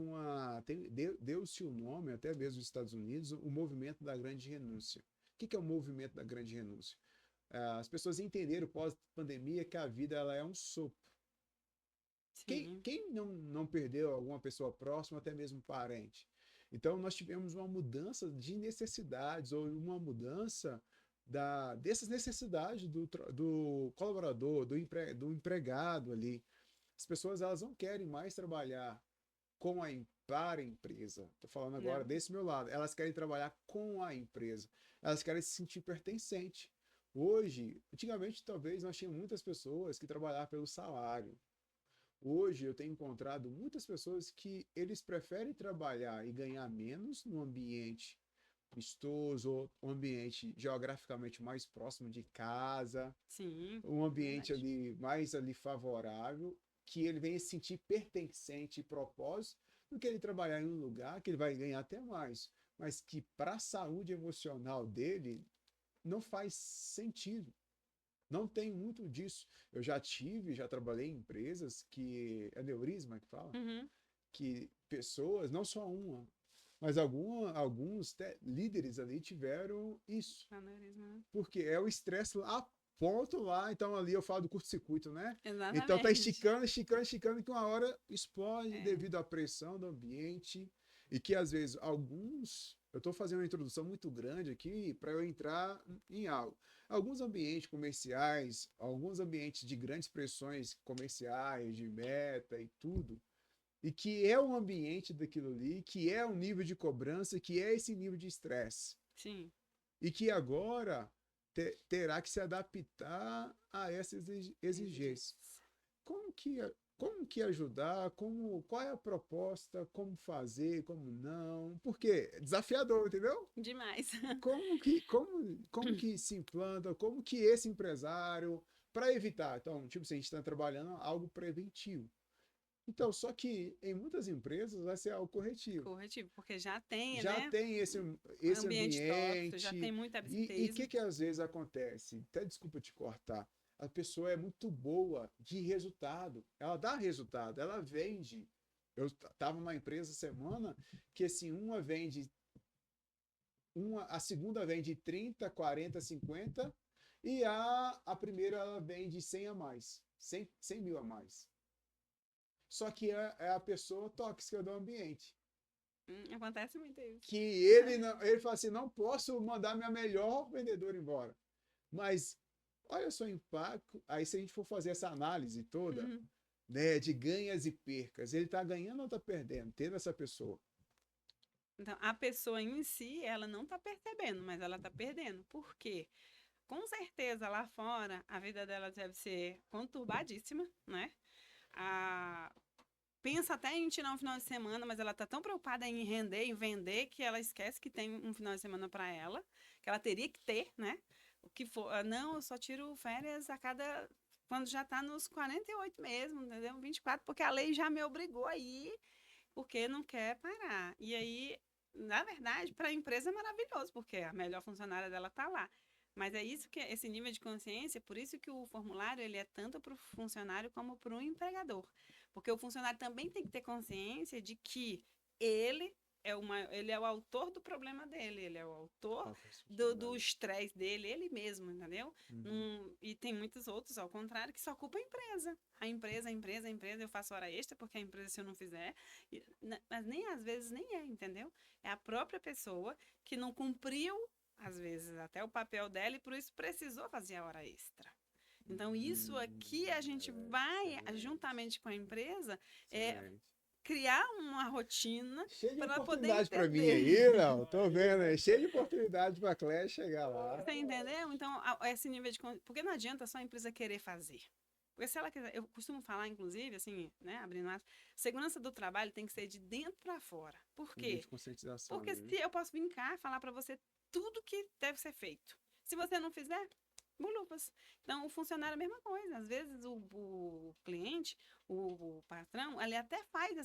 deu-se o nome, até mesmo nos Estados Unidos, o movimento da grande renúncia. O que é o movimento da grande renúncia? As pessoas entenderam pós-pandemia que a vida ela é um sopro. Sim. Quem não perdeu alguma pessoa próxima, até mesmo parente? Então, nós tivemos uma mudança de necessidades, ou uma mudança dessas necessidades do colaborador, do empregado ali. As pessoas elas não querem mais trabalhar para a empresa. Estou falando agora Não. desse meu lado. Elas querem trabalhar com a empresa. Elas querem se sentir pertencente. Hoje, antigamente, talvez nós tínhamos muitas pessoas que trabalhavam pelo salário. Hoje eu tenho encontrado muitas pessoas que eles preferem trabalhar e ganhar menos no ambiente vistoso, ou um ambiente geograficamente mais próximo de casa, Sim, um ambiente verdade. ali mais ali favorável, que ele venha se sentir pertencente e propósito, do que ele trabalhar em um lugar que ele vai ganhar até mais, mas que para a saúde emocional dele não faz sentido. Não tem muito disso. Eu já trabalhei em empresas que, aneurisma que fala, Uhum. que pessoas, não só uma, mas alguns líderes ali tiveram isso. Aneurisma, né? Porque é o estresse lá, ponto lá, então ali eu falo do curto-circuito, né? Então tá Exatamente. esticando, esticando, esticando, que uma hora explode É. devido à pressão do ambiente e que às vezes eu estou fazendo uma introdução muito grande aqui para eu entrar em algo. Alguns ambientes comerciais, alguns ambientes de grandes pressões comerciais, de meta e tudo, e que é um ambiente daquilo ali, que é um nível de cobrança, que é esse nível de estresse. Sim. E que agora terá que se adaptar a essas exigências. Exigências. Como que, como que ajudar? Qual é a proposta? Como fazer? Como não? Porque é desafiador, entendeu? Demais. Como que se implanta? Como que esse empresário, para evitar, então, tipo, se a gente está trabalhando algo preventivo. Então, só que em muitas empresas vai ser algo corretivo. Corretivo, porque já tem, Já né? tem esse Ambiente tóxico, já tem ambiente. muito E o absenteísmo. que às vezes acontece? Até desculpa te cortar. A pessoa é muito boa de resultado. Ela dá resultado, ela vende. Eu estava numa empresa semana que assim, a segunda vende 30, 40, 50 e a primeira ela vende 100 a mais, 100 mil a mais. Só que é a pessoa tóxica do ambiente. Acontece muito isso. Que ele fala assim, não posso mandar minha melhor vendedora embora. Mas olha só o impacto. Aí se a gente for fazer essa análise toda, Uhum. né, de ganhas e percas, ele está ganhando ou está perdendo, tendo essa pessoa? Então, a pessoa em si, ela não está percebendo, mas ela está perdendo. Por quê? Com certeza lá fora, a vida dela deve ser conturbadíssima, né? A... Pensa até em tirar um final de semana, mas ela tá tão preocupada em render, em vender, que ela esquece que tem um final de semana para ela, que ela teria que ter, né? O que for. Não, eu só tiro férias a cada. Quando já tá nos 48 mesmo, entendeu? 24, porque a lei já me obrigou a ir, porque não quer parar. E aí, na verdade, para a empresa é maravilhoso, porque a melhor funcionária dela tá lá. Mas é isso que esse nível de consciência, por isso que o formulário ele é tanto para o funcionário como para o empregador. Porque o funcionário também tem que ter consciência de que ele ele é o autor do problema dele, ele é o autor do estresse dele, ele mesmo, entendeu? Uhum. E tem muitos outros, ao contrário, que só culpa a empresa. A empresa, eu faço hora extra porque a empresa, se eu não fizer. Mas nem às vezes nem é, entendeu? É a própria pessoa que não cumpriu, às vezes, até o papel dela e por isso precisou fazer a hora extra. Então, isso aqui a gente vai, Excelente, juntamente com a empresa, é, excelente. criar uma rotina Cheio de para ela poder oportunidade para mim entender. aí, não. Tô vendo, é cheio de oportunidade para a Claire chegar lá. Você entendeu? Então, esse nível de. Porque não adianta só a empresa querer fazer. Porque se ela quiser. Eu costumo falar, inclusive, assim, né, abrindo aspas, segurança do trabalho tem que ser de dentro para fora. Por Nível quê? de conscientização Porque ali, né? se eu posso vir cá falar para você tudo que deve ser feito. Se você não fizer, bulufas. Então, o funcionário é a mesma coisa. Às vezes, o cliente, o patrão, ele até faz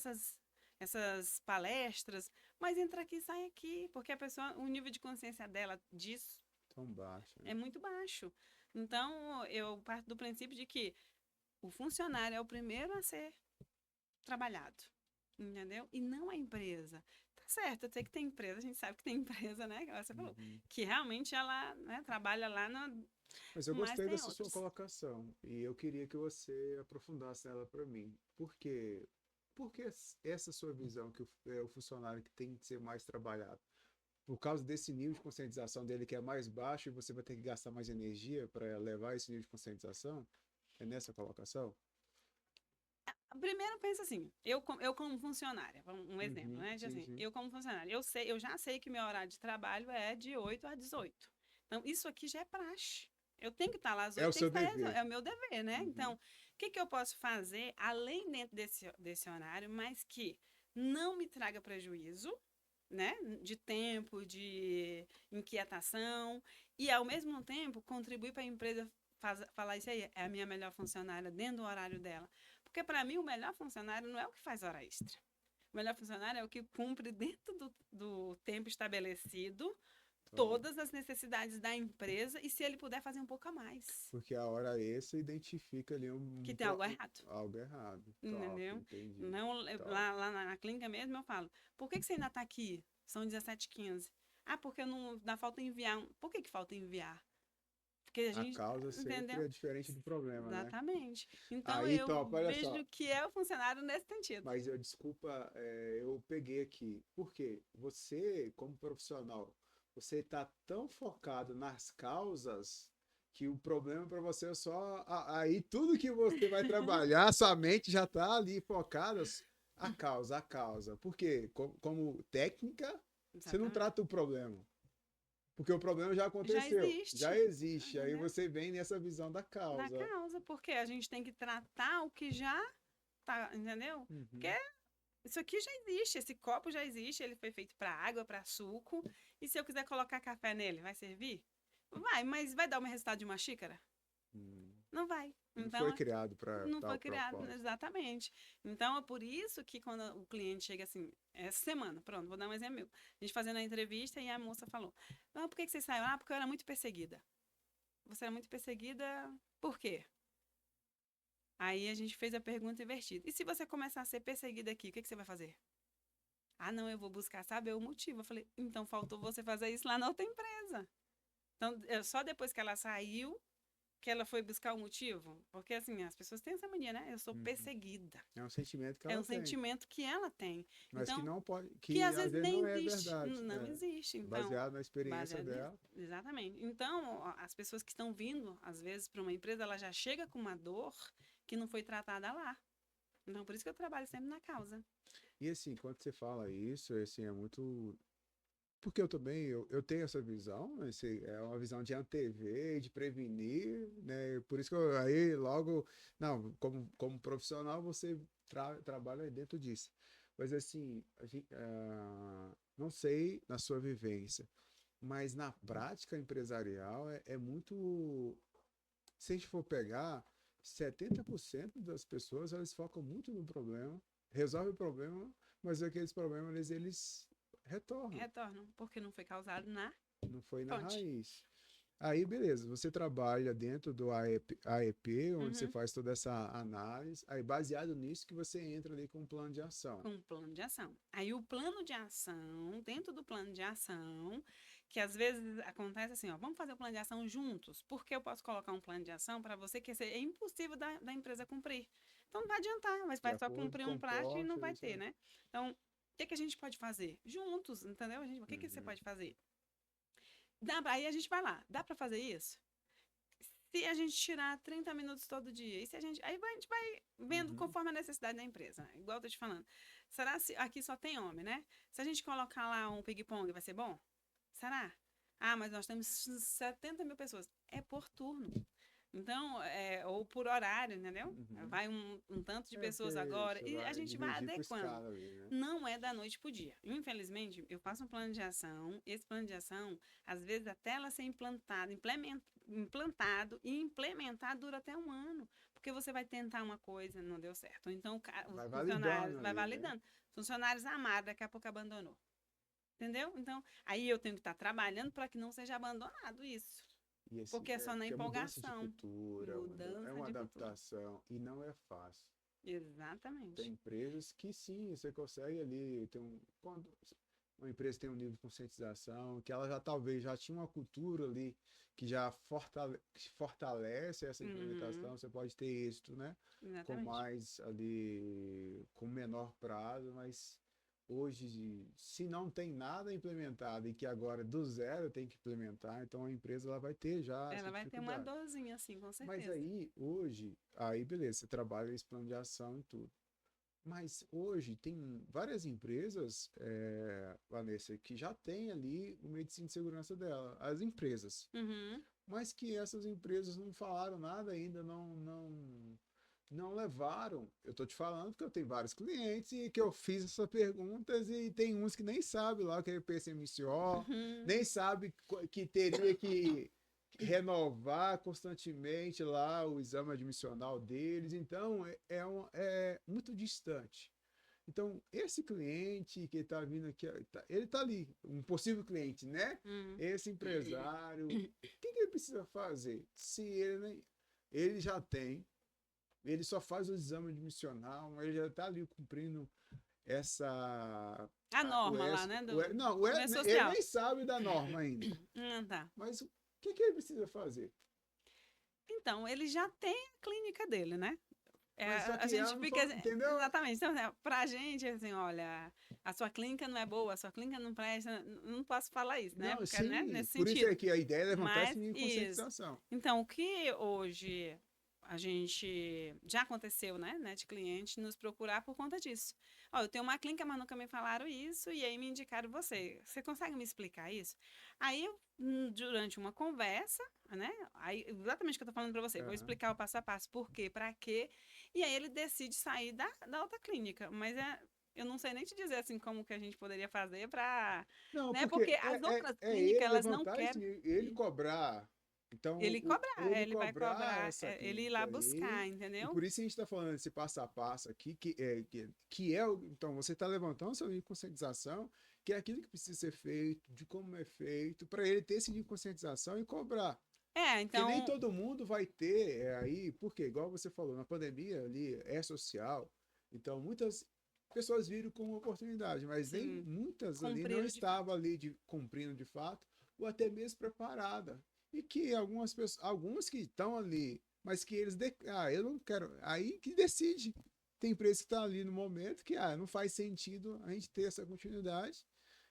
essas palestras, mas entra aqui e sai aqui, porque a pessoa, o nível de consciência dela disso Tão baixo, né? é muito baixo. Então, eu parto do princípio de que o funcionário é o primeiro a ser trabalhado, entendeu? E não a empresa. Tá certo, eu sei que tem empresa, a gente sabe que tem empresa, né? Que você falou, Uhum. que realmente ela, né, trabalha lá, Mas eu mas gostei tem dessa sua outros. colocação e eu queria que você aprofundasse ela para mim. Por quê? Porque essa sua visão que é o funcionário que tem que ser mais trabalhado, por causa desse nível de conscientização dele que é mais baixo e você vai ter que gastar mais energia para levar esse nível de conscientização? É nessa colocação? Primeiro pensa assim, eu como funcionária, um exemplo, Uhum, né? De sim, assim, sim. eu como funcionária, eu já sei que meu horário de trabalho é de 8 a 18. Então, isso aqui já é praxe. Eu tenho que estar lá às É 8, o tem que seu estar, dever. é o meu dever, né? Então, Uhum. o que que eu posso fazer além dentro desse horário, mas que não me traga prejuízo, né? De tempo, de inquietação, e ao mesmo tempo contribuir para a empresa falar isso aí, é a minha melhor funcionária dentro do horário dela. Porque para mim o melhor funcionário não é o que faz hora extra. O melhor funcionário é o que cumpre dentro do tempo estabelecido Então, todas as necessidades da empresa e se ele puder fazer um pouco a mais. porque a hora extra identifica ali Que tem algo errado. algo errado. Top, Entendeu? entendi. Não, Top. lá na clínica mesmo eu falo, por que você ainda está aqui? São 17h15. Ah, porque não dá falta enviar. Por que falta enviar? Porque a A gente, causa sempre entendeu? é diferente do problema, né? Exatamente. Então Aí, eu top, olha só. vejo que é o funcionário nesse sentido. Mas eu, desculpa, eu peguei aqui. Por quê? Você, como profissional, você está tão focado nas causas que o problema para você é só. Aí tudo que você vai trabalhar, sua mente já está ali focada. A causa. Por quê? Como técnica, você não Exatamente. trata o problema. Porque o problema já Já aconteceu, já existe, existe. Aí entendeu? você vem nessa visão da Da causa. causa, porque a gente tem que tratar o que já tá, entendeu? Porque Uhum. isso aqui já existe, esse copo já existe, ele foi feito para água, para suco. E se eu quiser colocar café nele, vai servir? Vai, mas vai dar o resultado de uma xícara? Hum. Não vai. Não foi Então, criado para não tal foi criado, propósito. exatamente. Então, é por isso que quando o cliente chega assim, essa semana, pronto, vou dar um exemplo meu. A gente fazendo a entrevista e a moça falou: Ah, por que você saiu? Ah, porque eu era muito perseguida. Você era muito perseguida, por quê? Aí a gente fez a pergunta invertida. E se você começar a ser perseguida aqui, o que você vai fazer? Ah, não, eu vou buscar saber o motivo. Eu falei, então faltou você fazer isso lá na outra empresa. Então, só depois que ela saiu, que ela foi buscar o motivo. Porque, assim, as pessoas têm essa mania, né? Eu sou Uhum. perseguida. É um sentimento que É ela um tem, sentimento que ela tem. mas que Então, não pode, que que às às vezes vezes nem não é existe. verdade, Não existe. Então, baseado na experiência baseado dela. exatamente. Então, as pessoas que estão vindo, às vezes, para uma empresa, ela já chega com uma dor que não foi tratada lá. Então, por isso que eu trabalho sempre na causa. E assim, quando você fala isso, assim, é muito. Porque eu também eu tenho essa visão, é uma visão de antever, de prevenir, né? Por isso que eu, aí logo, não, como profissional você trabalha dentro disso. Mas assim, não sei na sua vivência, mas na prática empresarial é muito. Se a gente for pegar, 70% das pessoas elas focam muito no problema, resolve o problema, mas aqueles problemas eles retornam, Retornam, porque não foi causado na não foi na fonte. raiz. Aí, beleza, você trabalha dentro do AEP, onde você Uhum. faz toda essa análise, aí baseado nisso que você entra ali com um plano de ação. Com um plano de ação. Aí o plano de ação, dentro do plano de ação, que às vezes acontece assim, ó, vamos fazer o plano de ação juntos, porque eu posso colocar um plano de ação para você que é impossível da empresa cumprir. Então não vai adiantar, mas De vai só acordo cumprir com um o prazo e não porte, vai isso ter, aí. né? Então, o que a gente pode fazer? Juntos, entendeu? O que você Uhum. pode fazer? Aí a gente vai lá, dá para fazer isso? Se a gente tirar 30 minutos todo dia, e se a gente. Aí a gente vai vendo Uhum. conforme a necessidade da empresa, né? Igual eu tô te falando. Será se aqui só tem homem, né? Se a gente colocar lá um ping-pong, vai ser bom? Será? Ah, mas nós temos 70 mil pessoas. É por turno. Então, ou por horário, entendeu? Uhum. Vai um tanto de pessoas Porque agora você e a vai gente vai dividir por adequando. escala ali, né? Não é da noite pro dia. Infelizmente, eu faço um plano de ação. Esse plano de ação, às vezes, até ela ser implantado e implementado dura até um ano. Porque você vai tentar uma coisa, não deu certo. Ou então, os Vai funcionários, validando vai ali, né? validando. Funcionários amaram, daqui a pouco abandonou. Entendeu? Então, aí eu tenho que estar trabalhando para que não seja abandonado isso. E assim, Porque é só na porque é mudança de empolgação. cultura, Mudança é uma de cultura. adaptação e não é fácil. Tem Exatamente. empresas que sim, você consegue ali ter quando uma empresa tem um nível de conscientização, que ela já talvez já tinha uma cultura ali que já que fortalece essa Uhum, implementação, você pode ter êxito, né? Com exatamente. mais ali, com menor prazo, mas hoje, se não tem nada implementado e que agora do zero tem que implementar, então a empresa ela vai ter já Ela essa vai ter uma dificuldade. dorzinha, assim, com Mas certeza. aí, hoje, aí beleza, você trabalha esse plano de ação e tudo. Mas hoje tem várias empresas, Vanessa, que já tem ali o medicina de segurança dela, as empresas. Uhum. Mas que essas empresas não falaram nada ainda, não levaram. Eu estou te falando que eu tenho vários clientes e que eu fiz essas perguntas e tem uns que nem sabem lá o que é PCMCO, Uhum. nem sabe que teria que renovar constantemente lá o exame admissional deles. Então, é muito distante. Então, esse cliente que está vindo aqui, ele está ali, um possível cliente, né? Uhum. Esse empresário, o que ele precisa fazer? Se ele já tem, ele só faz o exame admissional, ele já está ali cumprindo essa. A O norma lá, S, né, não, do meu ele social. nem sabe da norma ainda. Tá. Mas o que ele precisa fazer? Então, ele já tem a clínica dele, né? Mas só A que ela gente não fica, falou, entendeu? exatamente, então, né, pra gente, assim, olha, a sua clínica não é boa, a sua clínica não presta, não posso falar isso, né? Não, Porque, né, sim, nesse por isso é sentido. que a ideia é levantar esse Mas, nível de isso. conscientização. Então, o que hoje a gente já aconteceu, né, de cliente nos procurar por conta disso. Ó, eu tenho uma clínica, mas nunca me falaram isso, e aí me indicaram você. Você consegue me explicar isso? Aí, durante uma conversa, né, aí, exatamente o que eu tô falando para você, vou Aham. explicar o passo a passo, por quê, para quê, e aí ele decide sair da outra clínica, mas eu não sei nem te dizer assim como que a gente poderia fazer para, Não, né, porque porque as outras é clínicas ele elas não levantar esse querem. nível, ele cobrar. Então, Ele cobrar, ele ele vai cobrar cobrar, essa ele ir lá clínica buscar, aí, e entendeu? por isso a gente está falando esse passo a passo aqui, então você está levantando seu nível de conscientização, que é aquilo que precisa ser feito, de como é feito, para ele ter esse nível de conscientização e cobrar. Porque nem Então, todo mundo vai ter aí, porque, igual você falou, na pandemia ali é social, então muitas pessoas viram como oportunidade, mas nem sim, muitas ali não cumpriram de fato. estavam ali cumprindo de fato, ou até mesmo preparada. E que algumas pessoas, alguns que estão ali, mas que eu não quero, aí que decide. Tem empresa que está ali no momento que não faz sentido a gente ter essa continuidade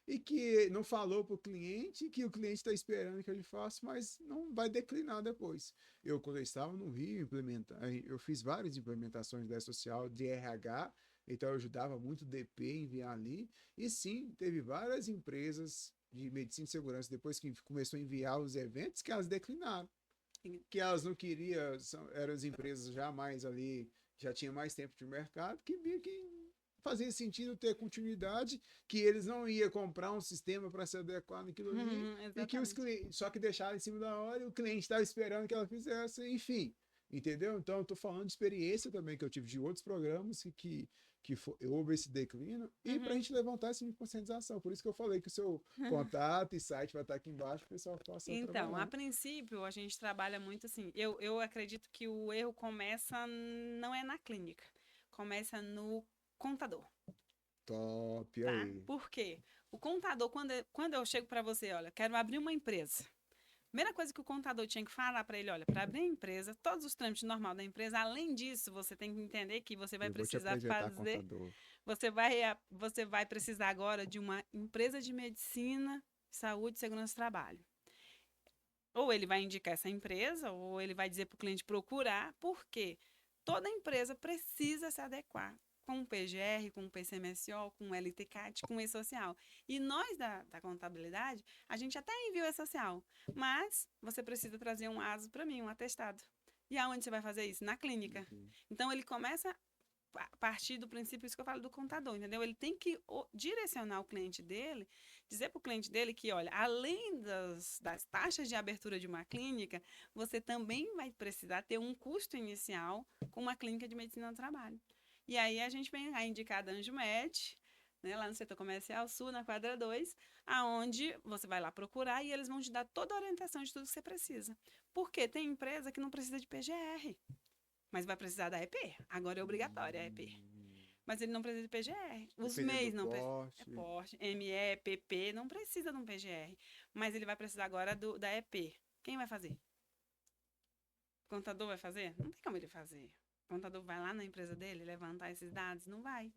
e que não falou para o cliente, que o cliente está esperando que ele faça, mas não vai declinar depois. Eu, quando eu estava no Rio, eu fiz várias implementações da social de RH, então eu ajudava muito o DP a enviar ali, e sim, teve várias empresas de medicina e segurança, depois que começou a enviar os eventos, que elas declinaram, Sim. que elas não queriam, eram as empresas já mais ali, já tinha mais tempo de mercado, que via que fazia sentido ter continuidade, que eles não iam comprar um sistema para se adequar naquilo ali, e que os Exatamente. clientes, só que deixaram em cima da hora e o cliente estava esperando que ela fizesse, enfim. Entendeu? Então, eu estou falando de experiência também que eu tive de outros programas houve esse declínio e para a Uhum. gente levantar esse nível de conscientização. Por isso que eu falei que o seu contato e site vai estar aqui embaixo, para o pessoal possa Então, a trabalhar. princípio, a gente trabalha muito assim. Eu acredito que o erro começa não é na clínica, começa no contador, Top tá? aí. Por quê? O contador, quando eu chego para você, olha, quero abrir uma empresa. Primeira coisa que o contador tinha que falar para ele, olha, para abrir a empresa, todos os trâmites normais da empresa, além disso, você tem que entender que você vai Eu vou te precisar apresentar, fazer, contador. você vai precisar agora de uma empresa de medicina, saúde e segurança do trabalho. Ou ele vai indicar essa empresa, ou ele vai dizer para o cliente procurar, porque toda empresa precisa se adequar com o PGR, com o PCMSO, com o LTCAT, com o E-Social. E nós da contabilidade, a gente até envia o E-Social, mas você precisa trazer um ASO para mim, um atestado. E aonde você vai fazer isso? Na clínica. Uhum. Então ele começa a partir do princípio, isso que eu falo do contador, entendeu? Ele tem que direcionar o cliente dele, dizer para o cliente dele que, olha, além das taxas de abertura de uma clínica, você também vai precisar ter um custo inicial com uma clínica de medicina do trabalho. E aí a gente vem a indicar a Anjomed, né, lá no setor comercial sul, na quadra 2, aonde você vai lá procurar e eles vão te dar toda a orientação de tudo que você precisa. Porque tem empresa que não precisa de PGR, mas vai precisar da EP. Agora é obrigatória a EP. Mas ele não precisa de PGR. Os Dependendo do MEIs não precisam. porte. É porte, ME, PP, não precisa de um PGR. Mas ele vai precisar agora da EP. Quem vai fazer? O contador vai fazer? Não tem como ele fazer. O contador vai lá na empresa dele levantar esses dados? Não vai.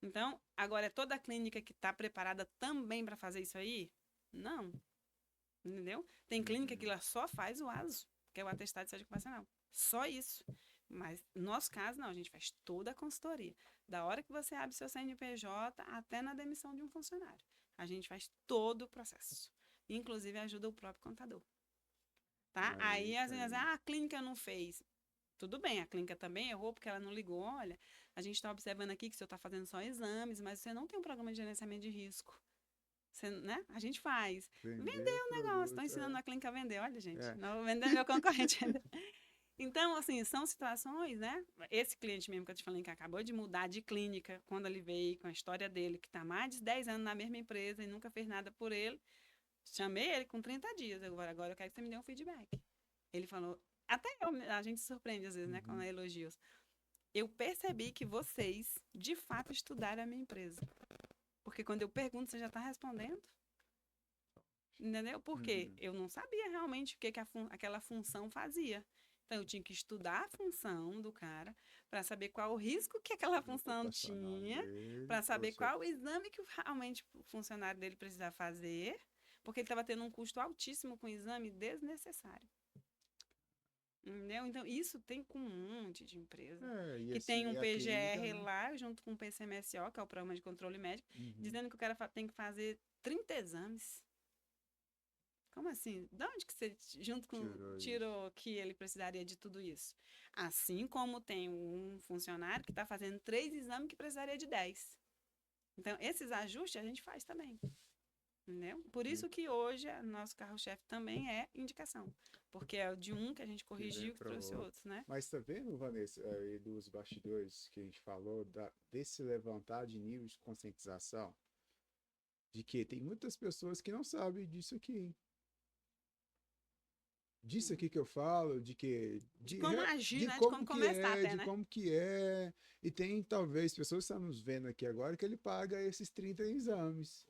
Então, agora é toda a clínica que está preparada também para fazer isso aí? Não. Entendeu? Tem clínica que ela só faz o ASO, que é o atestado de saúde ocupacional. Só isso. Mas no nosso caso, não, a gente faz toda a consultoria. Da hora que você abre seu CNPJ até na demissão de um funcionário. A gente faz todo o processo. Inclusive ajuda o próprio contador. Tá? Aí, às vezes, a clínica não fez. Tudo bem, a clínica também errou porque ela não ligou. Olha, a gente está observando aqui que o senhor está fazendo só exames, mas você não tem um programa de gerenciamento de risco. Você, né? A gente faz. Vendeu o negócio, estou ensinando a clínica a vender. Olha, gente, não vendendo meu concorrente ainda. Então, assim, são situações, né? Esse cliente mesmo que eu te falei que acabou de mudar de clínica, quando ele veio com a história dele, que está mais de 10 anos na mesma empresa e nunca fez nada por ele, chamei ele com 30 dias. Agora eu quero que você me dê um feedback. Ele falou, até a gente se surpreende às vezes, né, com elogios. Eu percebi que vocês, de fato, estudaram a minha empresa. Porque quando eu pergunto, você já está respondendo. Entendeu? Porque eu não sabia realmente o que aquela função fazia. Então, eu tinha que estudar a função do cara para saber qual o risco que aquela função tinha, para saber qual o exame que realmente o funcionário dele precisava fazer, porque ele estava tendo um custo altíssimo com o exame desnecessário. Entendeu? Então, isso tem com um monte de empresa. Que assim, tem um PGR clínica, lá, junto com o PCMSO, que é o Programa de Controle Médico, dizendo que o cara tem que fazer 30 exames. Como assim? De onde que você, junto com, tirou que ele precisaria de tudo isso? Assim como tem um funcionário que está fazendo 3 exames que precisaria de 10. Então, esses ajustes a gente faz também. Entendeu? Por isso que hoje nosso carro-chefe também é indicação. Porque é o de um que a gente corrigiu que trouxe outros, né? Mas tá vendo, Vanessa, aí dos bastidores que a gente falou, desse levantar de nível de conscientização, de que tem muitas pessoas que não sabem disso aqui, hein? Disso aqui que eu falo, de que... De como agir, né? De como começar até, né? De como que é. E tem, talvez, pessoas que estão nos vendo aqui agora que ele paga esses 30 exames.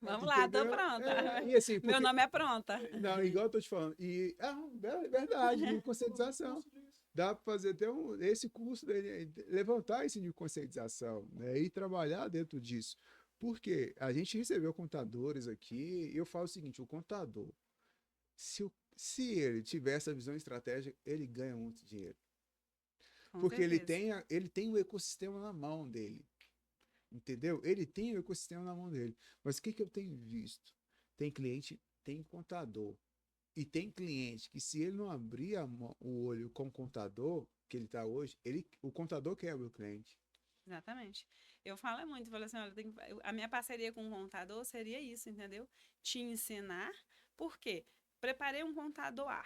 Vamos lá, tô pronta. E assim, meu nome é pronta. Não, igual eu tô te falando. E é verdade, de conscientização. Dá para fazer até esse curso, levantar esse nível de conscientização, né? E trabalhar dentro disso. Porque a gente recebeu contadores aqui, e eu falo o seguinte, o contador, se ele tiver essa visão estratégica, ele ganha muito dinheiro. Porque ele tem o ecossistema na mão dele. Entendeu? Ele tem o ecossistema na mão dele. Mas o que eu tenho visto? Tem cliente, tem contador. E tem cliente que se ele não abrir o olho com o contador, que ele está hoje, o contador quebra o cliente. Exatamente. Eu falo muito, falo assim, olha, a minha parceria com o contador seria isso, entendeu? Te ensinar, por quê? Preparei um contador A.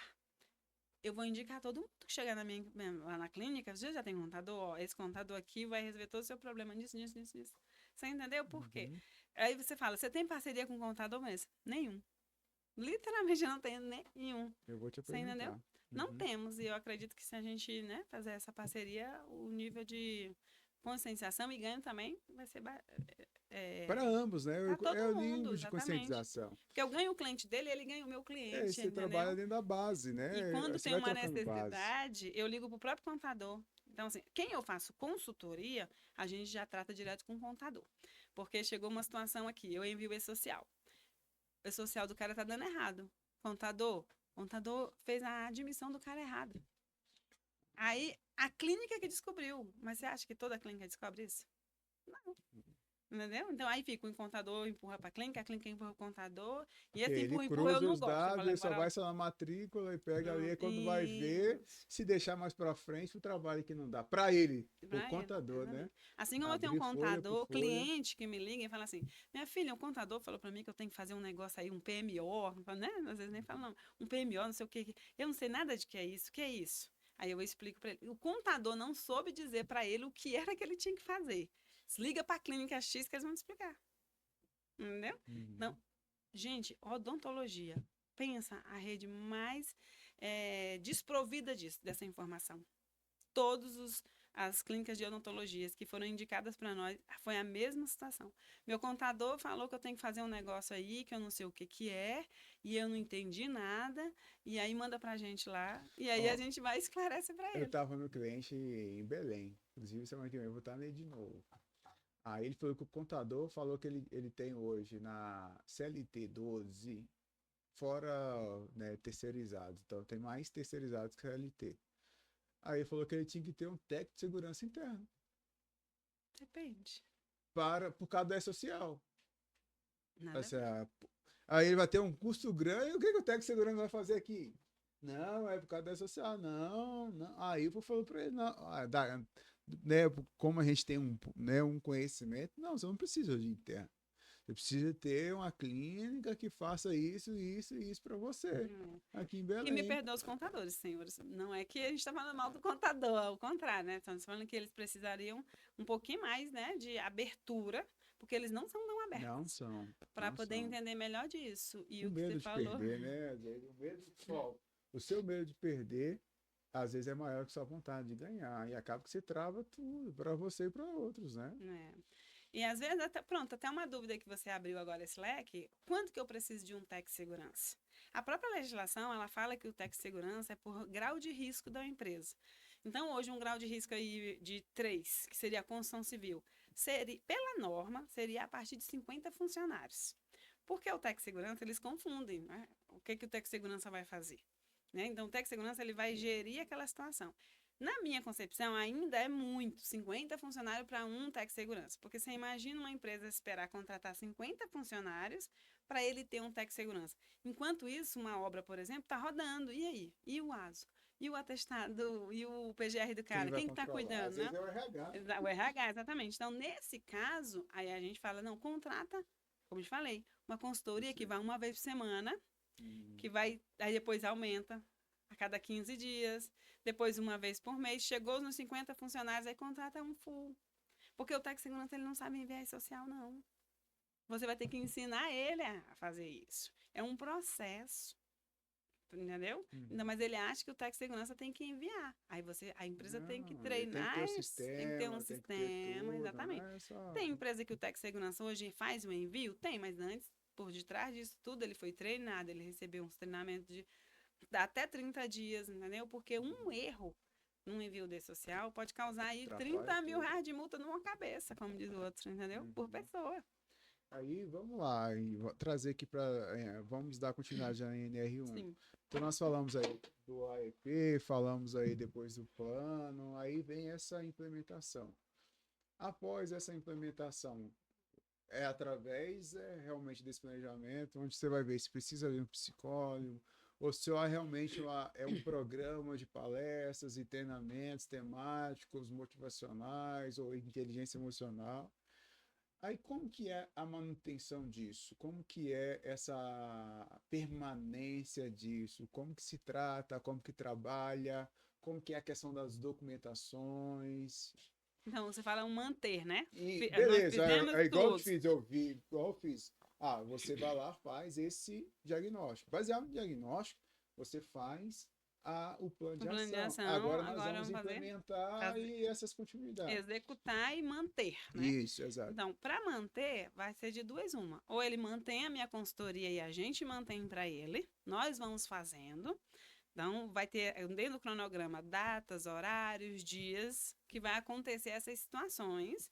Eu vou indicar todo mundo que chegar lá na clínica, você já tem contador, ó, esse contador aqui vai resolver todo o seu problema nisso. Você entendeu por quê? Aí você fala, você tem parceria com o contador mesmo? Nenhum. Literalmente eu não tenho nenhum. Eu vou te apresentar. Você entendeu? Não temos, e eu acredito que se a gente, né, fazer essa parceria, o nível de conscientização e ganho também vai ser para ambos, né? É o nível de conscientização. Porque eu ganho o cliente dele, ele ganha o meu cliente. Você trabalha dentro da base, né? E quando tem uma necessidade, eu ligo para o próprio contador. Então, assim, quem eu faço consultoria, a gente já trata direto com o contador. Porque chegou uma situação aqui, eu envio o e-social. O e-social do cara tá dando errado. Contador fez a admissão do cara errado. Aí, a clínica que descobriu. Mas você acha que toda clínica descobre isso? Não. Entendeu? Então, aí fica o contador empurra para a clínica empurra o contador, e esse empurra eu não gosto. Dados, ele só vai na matrícula e pega ali, quando vai ver, se deixar mais para frente, o trabalho que não dá. Para ele, o contador, né? Assim como eu tenho um contador, cliente que me liga e fala assim, minha filha, um contador falou para mim que eu tenho que fazer um negócio aí, um PMO, né? Às vezes nem fala, não, um PMO, não sei o que, eu não sei nada de que é isso, o que é isso? Aí eu explico para ele. O contador não soube dizer para ele o que era que ele tinha que fazer. Liga para a clínica X que eles vão te explicar. Entendeu? Então, Uhum. gente, odontologia. Pensa a rede mais desprovida disso, dessa informação. Todos as clínicas de odontologias que foram indicadas para nós, foi a mesma situação. Meu contador falou que eu tenho que fazer um negócio aí, que eu não sei o que que é, e eu não entendi nada, e aí manda pra gente lá, e aí a Ó, gente vai e esclarece para eu ele. tava no cliente em Belém. Inclusive, semana que vem eu vou estar nele de novo. Aí ele falou que o contador falou que ele tem hoje na CLT 12, fora, né, terceirizados. Então tem mais terceirizados que CLT. Aí ele falou que ele tinha que ter um técnico de segurança interno Depende. por causa da social. Nada a Assim, ver. aí ele vai ter um custo grande. O que o técnico de segurança vai fazer aqui? Não, é por causa da social. Não, não. Aí eu falou para ele, não. Né, como a gente tem um conhecimento, não, você não precisa de interno. Você precisa ter uma clínica que faça isso, isso e isso para você, Hum. aqui em E me Belém. perdoa os contadores, senhores. Não é que a gente está falando mal do contador, ao contrário, né? Estamos falando que eles precisariam um pouquinho mais, né, de abertura, porque eles não são tão Não abertos, são, para não poder são. entender melhor disso. E Com o que você medo de falou, perder, né? Às vezes, o seu medo de perder, às vezes é maior que sua vontade de ganhar. E acaba que você trava tudo para você e para outros, né? né? E às vezes, até, pronto, até uma dúvida que você abriu agora esse leque, quanto que eu preciso de um tech segurança? A própria legislação, ela fala que o tech segurança é por grau de risco da empresa. Então, hoje, um grau de risco aí de 3, que seria a construção civil, seria, pela norma, seria a partir de 50 funcionários. Porque o tech segurança, eles confundem, né? O que, que o tech segurança vai fazer? Né? Então, o tech segurança, ele vai gerir aquela situação. Na minha concepção, ainda é muito, 50 funcionários para um tech segurança. Porque você imagina uma empresa esperar contratar 50 funcionários para ele ter um tech segurança. Enquanto isso, uma obra, por exemplo, está rodando. E aí? E o ASO? E o atestado? E o PGR do Quem cara? vai Quem está controlar? cuidando, Às vezes né? é o RH, né? O RH, exatamente. Então, nesse caso, aí a gente fala, não, contrata, como eu te falei, uma consultoria que Você. vai uma vez por semana, Hum, que vai, aí depois aumenta a cada 15 dias, depois uma vez por mês, chegou nos 50 funcionários, aí contrata um full. Porque o técnico de segurança ele não sabe enviar social, não. Você vai ter que ensinar ele a fazer isso. É um processo, entendeu? Ainda uhum. mais ele acha que o técnico de segurança tem que enviar. Aí a empresa tem que Não, ele tem que treinar, ter o tem que ter um sistema, tem que ter sistema, tudo, não exatamente. é só. Tem empresa que o técnico de segurança hoje faz o envio? Tem, mas antes, por detrás disso tudo, ele foi treinado, ele recebeu uns treinamentos de dá até 30 dias, entendeu? Porque um erro num envio de social pode causar aí Atrapalha 30 mil tudo. reais de multa numa cabeça, como diz o outro, entendeu? Por Uhum. pessoa. Aí vamos lá, e trazer aqui para. Vamos dar continuidade à NR1. Sim. Então nós falamos aí do AEP, falamos aí depois do plano, aí vem essa implementação. Após essa implementação, realmente desse planejamento, onde você vai ver se precisa de um psicólogo, ou se realmente é um programa de palestras e treinamentos temáticos, motivacionais ou inteligência emocional. Aí como que é a manutenção disso? Como que é essa permanência disso? Como que se trata? Como que trabalha? Como que é a questão das documentações? Então, você fala um manter, né? E Nós beleza, fizemos é igual eu tudo. fiz, igual eu fiz. Ah, você vai lá, faz esse diagnóstico. Baseado no diagnóstico, você faz o plano O de plano de ação. ação, Agora nós agora vamos vamos implementar fazer e essas continuidades. executar e manter, né? Isso, exato. Então, para manter, vai ser de duas uma. Ou ele mantém a minha consultoria e a gente mantém para ele, nós vamos fazendo. Então, vai ter dentro do cronograma datas, horários, dias que vai acontecer essas situações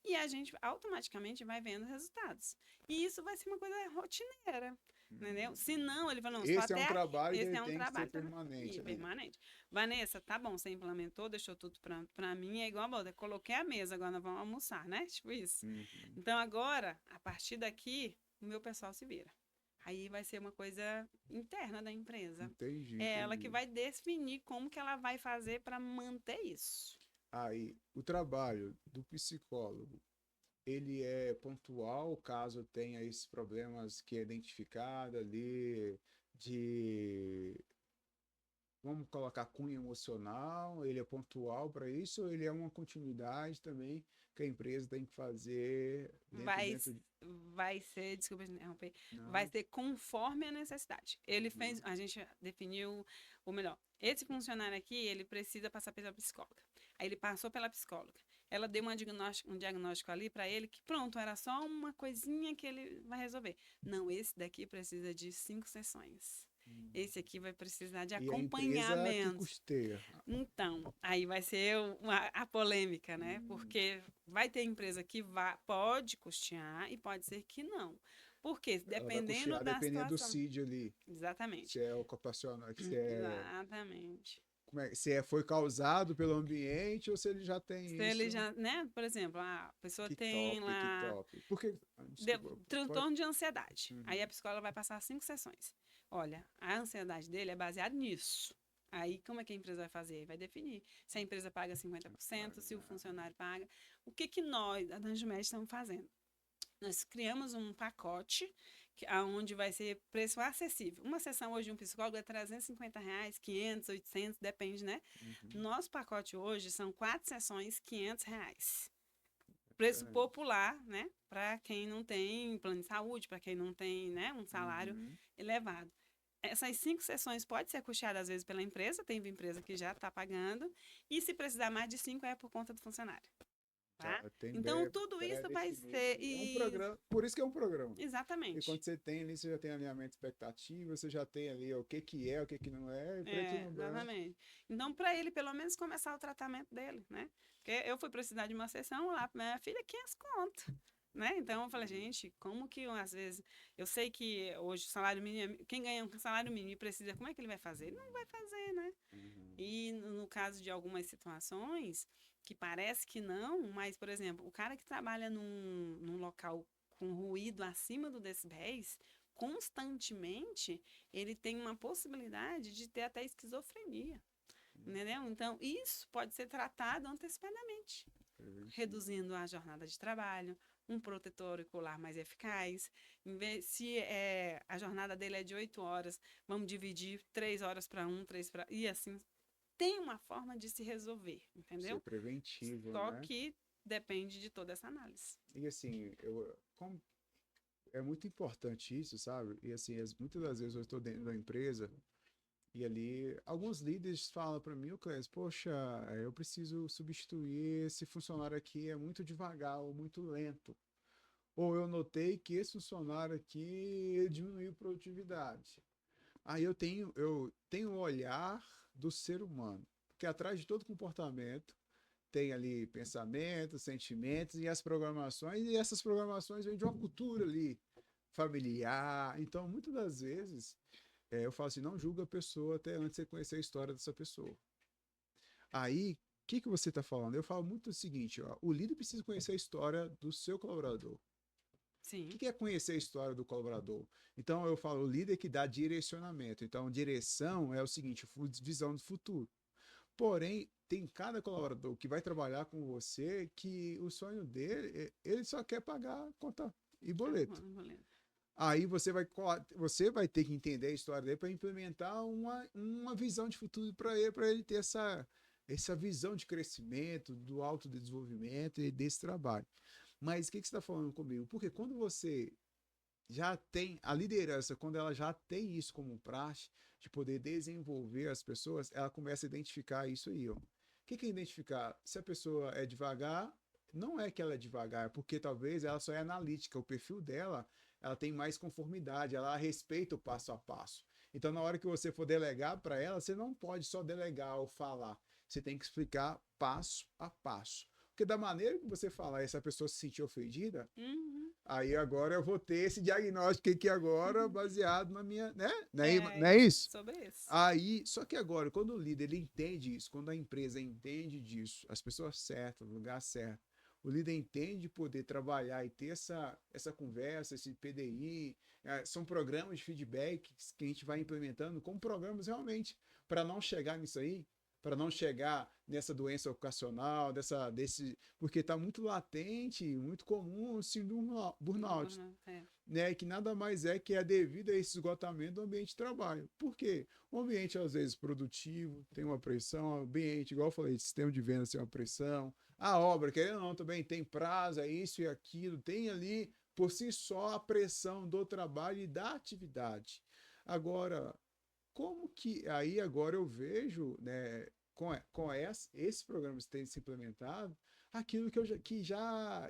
e a gente automaticamente vai vendo resultados. E isso vai ser uma coisa rotineira, entendeu? Se não, ele fala, não, só Esse é um até trabalho que esse ele é um tem que ser trabalho permanente, e né? permanente. Vanessa, tá bom, você implementou, deixou tudo pronto para mim, é igual a bola, coloquei a mesa, agora nós vamos almoçar, né? Tipo isso. Uhum. Então, agora, a partir daqui, o meu pessoal se vira. Aí vai ser uma coisa interna da empresa. Entendi, É ela que entendi. vai definir como que ela vai fazer para manter isso. Aí, o trabalho do psicólogo, ele é pontual caso tenha esses problemas que é identificado ali de vamos colocar cunho emocional, ele é pontual para isso, ou ele é uma continuidade também que a empresa tem que fazer Vai, dentro de... vai ser, desculpa te interromper, vai Não. ser conforme a necessidade. Ele fez, Uhum. a gente definiu, ou melhor, esse funcionário aqui, ele precisa passar pela psicóloga. Aí ele passou pela psicóloga. Ela deu um diagnóstico ali para ele que pronto, era só uma coisinha que ele vai resolver. Não, esse daqui precisa de 5 sessões. Esse aqui vai precisar de E a empresa que acompanhamento. custeia. Então, aí vai ser a polêmica, né? Hum. Porque vai ter empresa que pode custear e pode ser que não. Porque Ela vai dependendo custear da dependendo do situação. CID ali, Exatamente. se é ocupacional, se é, Exatamente. se é, foi causado pelo ambiente ou se ele já tem Se ele isso. já, né? Por exemplo, a pessoa Que tem top, que lá top. Porque, desculpa, pode... transtorno de ansiedade. Aí Uhum. a psicóloga vai passar 5 sessões. Olha, a ansiedade dele é baseada nisso. Aí, como é que a empresa vai fazer? Vai definir. Se a empresa paga 50%, se o funcionário paga. O que que nós, a Danjumed, estamos fazendo? Nós criamos um pacote onde vai ser preço acessível. Uma sessão hoje de um psicólogo é R$ 350, 500, 800, depende, né? Uhum. Nosso pacote hoje são 4 sessões, R$ 500. Preço Diferente. popular, né? Para quem não tem plano de saúde, para quem não tem, né, um salário Uhum. elevado. Essas 5 sessões pode ser custeadas às vezes pela empresa, tem empresa que já está pagando, e se precisar mais de 5 é por conta do funcionário, tá? Já tem Então tudo isso vai pré-definido. ser É um programa, por isso que é um programa. Porque exatamente. quando você tem ali, você já tem alinhamento de expectativa, você já tem ali ó, o que é, o que não é, preto É, no branco. exatamente. Então, para ele, pelo menos, começar o tratamento dele, né? Porque eu fui precisar de uma sessão lá para minha filha, 500 conto. Né? Então eu falei, gente, como que às vezes eu sei que hoje o salário mínimo, quem ganha um salário mínimo e precisa, como é que ele vai fazer? Ele não vai fazer, né? Uhum. E no caso de algumas situações que parece que não, mas por exemplo, o cara que trabalha num local com ruído acima do decibéis, constantemente, ele tem uma possibilidade de ter até esquizofrenia. Entendeu? Então, isso pode ser tratado antecipadamente, Preventivo. reduzindo a jornada de trabalho, um protetor auricular mais eficaz. Se a jornada dele é de 8 horas, vamos dividir 3 horas para um, 3 para. E assim, tem uma forma de se resolver, Ser entendeu? preventivo, Só né? que depende de toda essa análise. E assim, é muito importante isso, sabe? E assim, muitas das vezes eu estou dentro da empresa e ali alguns líderes falam para mim, o Clésio, poxa, eu preciso substituir esse funcionário aqui, é muito devagar ou muito lento. Ou eu notei que esse funcionário aqui diminuiu a produtividade. Aí eu tenho o olhar do ser humano, porque atrás de todo comportamento tem ali pensamentos, sentimentos e as programações, e essas programações vêm de uma cultura ali familiar. Então, muitas das vezes, eu falo assim, não julga a pessoa até antes de você conhecer a história dessa pessoa. Aí, o que você está falando? Eu falo muito o seguinte, ó, o líder precisa conhecer a história do seu colaborador. O Sim. que é conhecer a história do colaborador? Então, eu falo, o líder que dá direcionamento. Então, direção é o seguinte, visão do futuro. Porém, tem cada colaborador que vai trabalhar com você que o sonho dele, ele só quer pagar conta e Ah, boleto. não lembro. Aí você vai ter que entender a história dele para implementar uma visão de futuro para ele ter essa visão de crescimento, do autodesenvolvimento e desse trabalho. Mas o que você está falando comigo? Porque quando você já tem a liderança, quando ela já tem isso como praxe, de poder desenvolver as pessoas, ela começa a identificar isso aí. Ó. O que é identificar? Se a pessoa é devagar, não é que ela é devagar, é porque talvez ela só é analítica, o perfil dela, ela tem mais conformidade, ela respeita o passo a passo. Então, na hora que você for delegar para ela, você não pode só delegar ou falar, você tem que explicar passo a passo. Porque da maneira que você falar, essa pessoa se sentir ofendida, Uhum. aí agora eu vou ter esse diagnóstico aqui agora, baseado na minha, né? Não É é isso? sobre isso. Aí, só que agora, quando o líder ele entende isso, quando a empresa entende disso, as pessoas certas, no lugar certo, o líder entende poder trabalhar e ter essa conversa, esse PDI, são programas de feedback que a gente vai implementando como programas realmente para não chegar nisso aí. para não chegar nessa doença ocupacional, porque está muito latente, muito comum o síndrome do burnout, né? Que nada mais é que é devido a esse esgotamento do ambiente de trabalho. Por quê? O ambiente, às vezes, produtivo, tem uma pressão, o ambiente, igual eu falei, sistema de vendas tem uma pressão, a obra, querendo ou não, também tem prazo, é isso e aquilo, tem ali, por si só, a pressão do trabalho e da atividade. Agora, como que aí agora eu vejo, né, com esse programa que tem se implementado, aquilo que já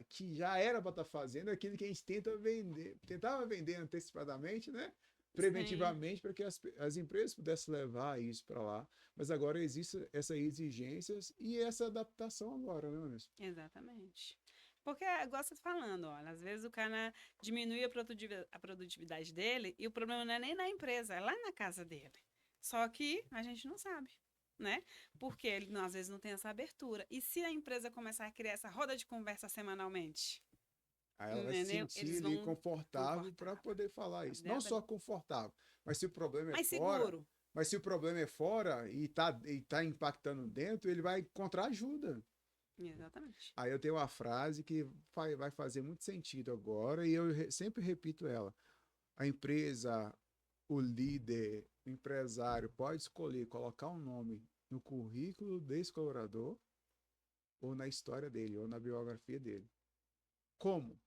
era para estar fazendo, aquilo que a gente tentava vender antecipadamente, né? Preventivamente, para que as empresas pudessem levar isso para lá. Mas agora existe essas exigências e essa adaptação agora, né, Vanessa? Exatamente. Porque, igual você tá falando, olha, às vezes o cara diminui a produtividade dele e o problema não é nem na empresa, é lá na casa dele. Só que a gente não sabe, né? Porque ele, às vezes, não tem essa abertura. E se a empresa começar a criar essa roda de conversa semanalmente? Aí ela vai se Entendeu? sentir Eles ali vão confortável para poder falar isso. Não dentro só confortável, mas se o problema é mais fora, seguro. mas se o problema é fora e tá impactando dentro, ele vai encontrar ajuda. Exatamente. Aí eu tenho uma frase que vai fazer muito sentido agora e eu sempre repito ela. A empresa, o líder, o empresário pode escolher colocar um nome no currículo desse colaborador ou na história dele, ou na biografia dele. Como?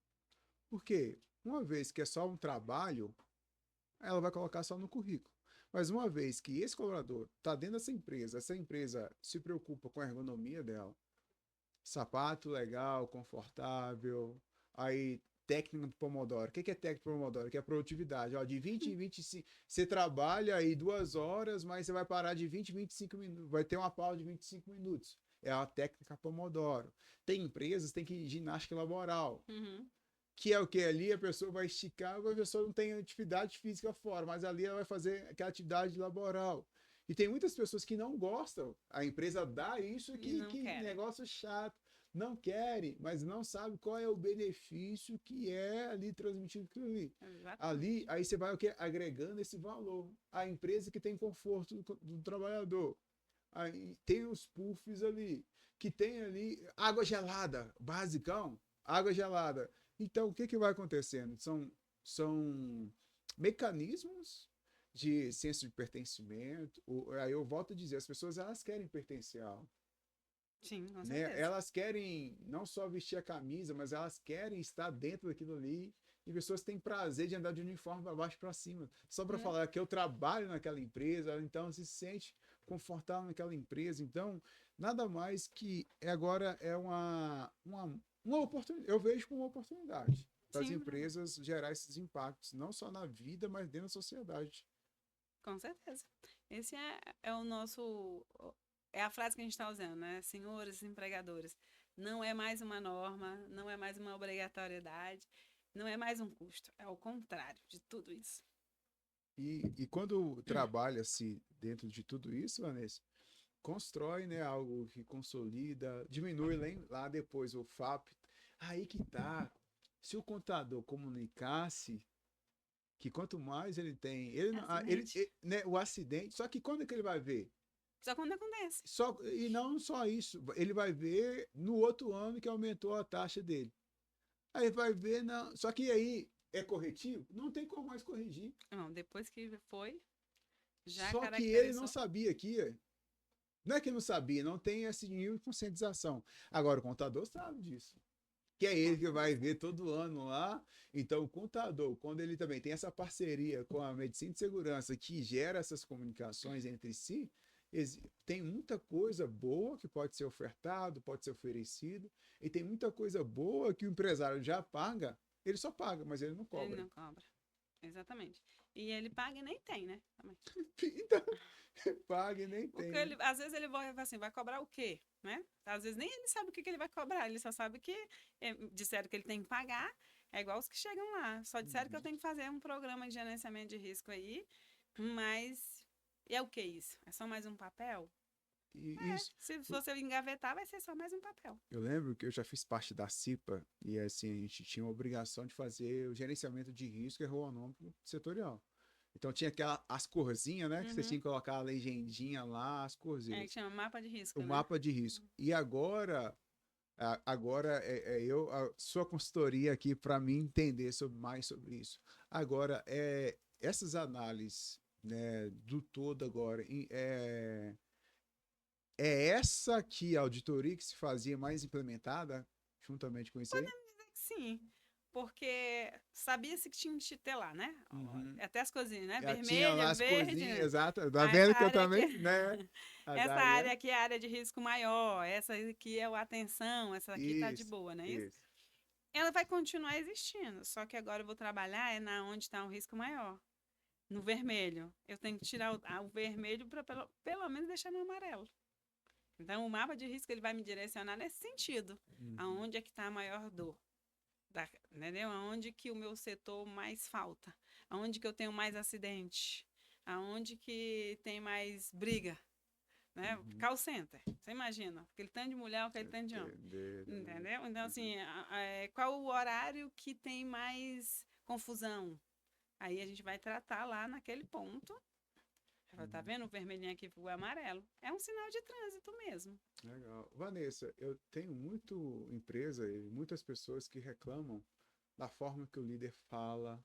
Porque uma vez que é só um trabalho, ela vai colocar só no currículo. Mas uma vez que esse colaborador está dentro dessa empresa, essa empresa se preocupa com a ergonomia dela, sapato legal, confortável, aí técnica do Pomodoro. O que é técnica do Pomodoro? Que é a produtividade. Ó, de 20 em 25, você trabalha aí 2 horas, mas você vai parar de 20 em 25 minutos, vai ter uma pausa de 25 minutos. É a técnica Pomodoro. Tem empresas que tem que ginástica laboral. Que é o que ali a pessoa vai esticar, a pessoa não tem atividade física fora, mas ali ela vai fazer aquela atividade laboral. E tem muitas pessoas que não gostam. A empresa dá isso que negócio chato. Não querem, mas não sabe qual é o benefício que é ali transmitido ali. Ali, aí você vai o quê? Agregando esse valor. A empresa que tem conforto do trabalhador. Aí tem os puffs ali, que tem ali água gelada, basicão, água gelada. Então, o que vai acontecendo? São mecanismos de senso de pertencimento. Aí eu volto a dizer, as pessoas elas querem pertencer a algo. Sim, com Né? certeza. Elas querem não só vestir a camisa, mas elas querem estar dentro daquilo ali. E pessoas têm prazer de andar de uniforme para baixo para cima. Só para falar que eu trabalho naquela empresa, então se sente confortável naquela empresa. Então, nada mais que agora é uma oportunidade. Eu vejo como uma oportunidade para as empresas gerar esses impactos, não só na vida, mas dentro da sociedade. Com certeza. Esse é o nosso. É a frase que a gente está usando, né? Senhores empregadores. Não é mais uma norma, não é mais uma obrigatoriedade, não é mais um custo. É o contrário de tudo isso. E quando trabalha-se dentro de tudo isso, Vanessa, constrói, né, algo que consolida, diminui lá depois o FAP. Aí que tá. Se o contador comunicasse que quanto mais ele tem, né, o acidente, só que quando é que ele vai ver? Só quando acontece. E não só isso, ele vai ver no outro ano que aumentou a taxa dele. Aí vai ver, não, só que aí é corretivo? Não tem como mais corrigir. Não, depois que foi, já só que ele não sabia aqui. Não é que não sabia, não tem esse nível de conscientização. Agora, o contador sabe disso. Que é ele que vai ver todo ano lá. Então, o contador, quando ele também tem essa parceria com a medicina de segurança que gera essas comunicações entre si, tem muita coisa boa que pode ser ofertado, pode ser oferecido, e tem muita coisa boa que o empresário já paga, ele só paga, mas ele não cobra. Ele não cobra. Exatamente. E ele paga e nem tem, né? Também. Então, paga e nem tem. Porque ele, às vezes ele vai assim, vai cobrar o quê? Né? Às vezes nem ele sabe o que ele vai cobrar, ele só sabe que disseram que ele tem que pagar, é igual os que chegam lá. Só disseram que eu tenho que fazer um programa de gerenciamento de risco aí, mas é o que isso? É só mais um papel? Isso. Se você engavetar, vai ser só mais um papel. Eu lembro que eu já fiz parte da CIPA e assim, a gente tinha a obrigação de fazer o gerenciamento de risco ergonômico setorial. Então tinha as corzinhas, né? Que você tinha Uhum. que colocar a legendinha lá, as É, que corzinhas. chama mapa de O risco, né? mapa de risco. E agora, agora sua consultoria aqui para mim entender mais sobre isso. Agora, essas análises, né, do todo agora, é essa aqui a auditoria que se fazia mais implementada juntamente com isso aí? Sim, porque sabia-se que tinha que ter lá, né? Uhum. Até as coisinhas, né? Já tinha Vermelha, lá as verde, corzinhas, né? exato. Tá Ah, essa vendo que eu área aqui, também, né? As essa áreas. área aqui é a área de risco maior, essa aqui é o atenção, essa aqui tá de Isso, boa, não é isso? isso. Ela vai continuar existindo, só que agora eu vou trabalhar na onde está um risco maior, no vermelho. Eu tenho que tirar o vermelho para pelo menos deixar no amarelo. Então, o mapa de risco ele vai me direcionar nesse sentido, Uhum. aonde é que está a maior dor. Entendeu? Aonde que o meu setor mais falta, aonde que eu tenho mais acidente, aonde que tem mais briga, né? Uhum. Call center, você imagina, aquele tanto de mulher, aquele tanto de homem, Entender, né? entendeu? Então, Uhum. assim, qual o horário que tem mais confusão? Aí a gente vai tratar lá naquele ponto. Tá Uhum. vendo o vermelhinho aqui pro amarelo? É um sinal de trânsito mesmo. Legal. Vanessa, eu tenho muito empresa e muitas pessoas que reclamam da forma que o líder fala,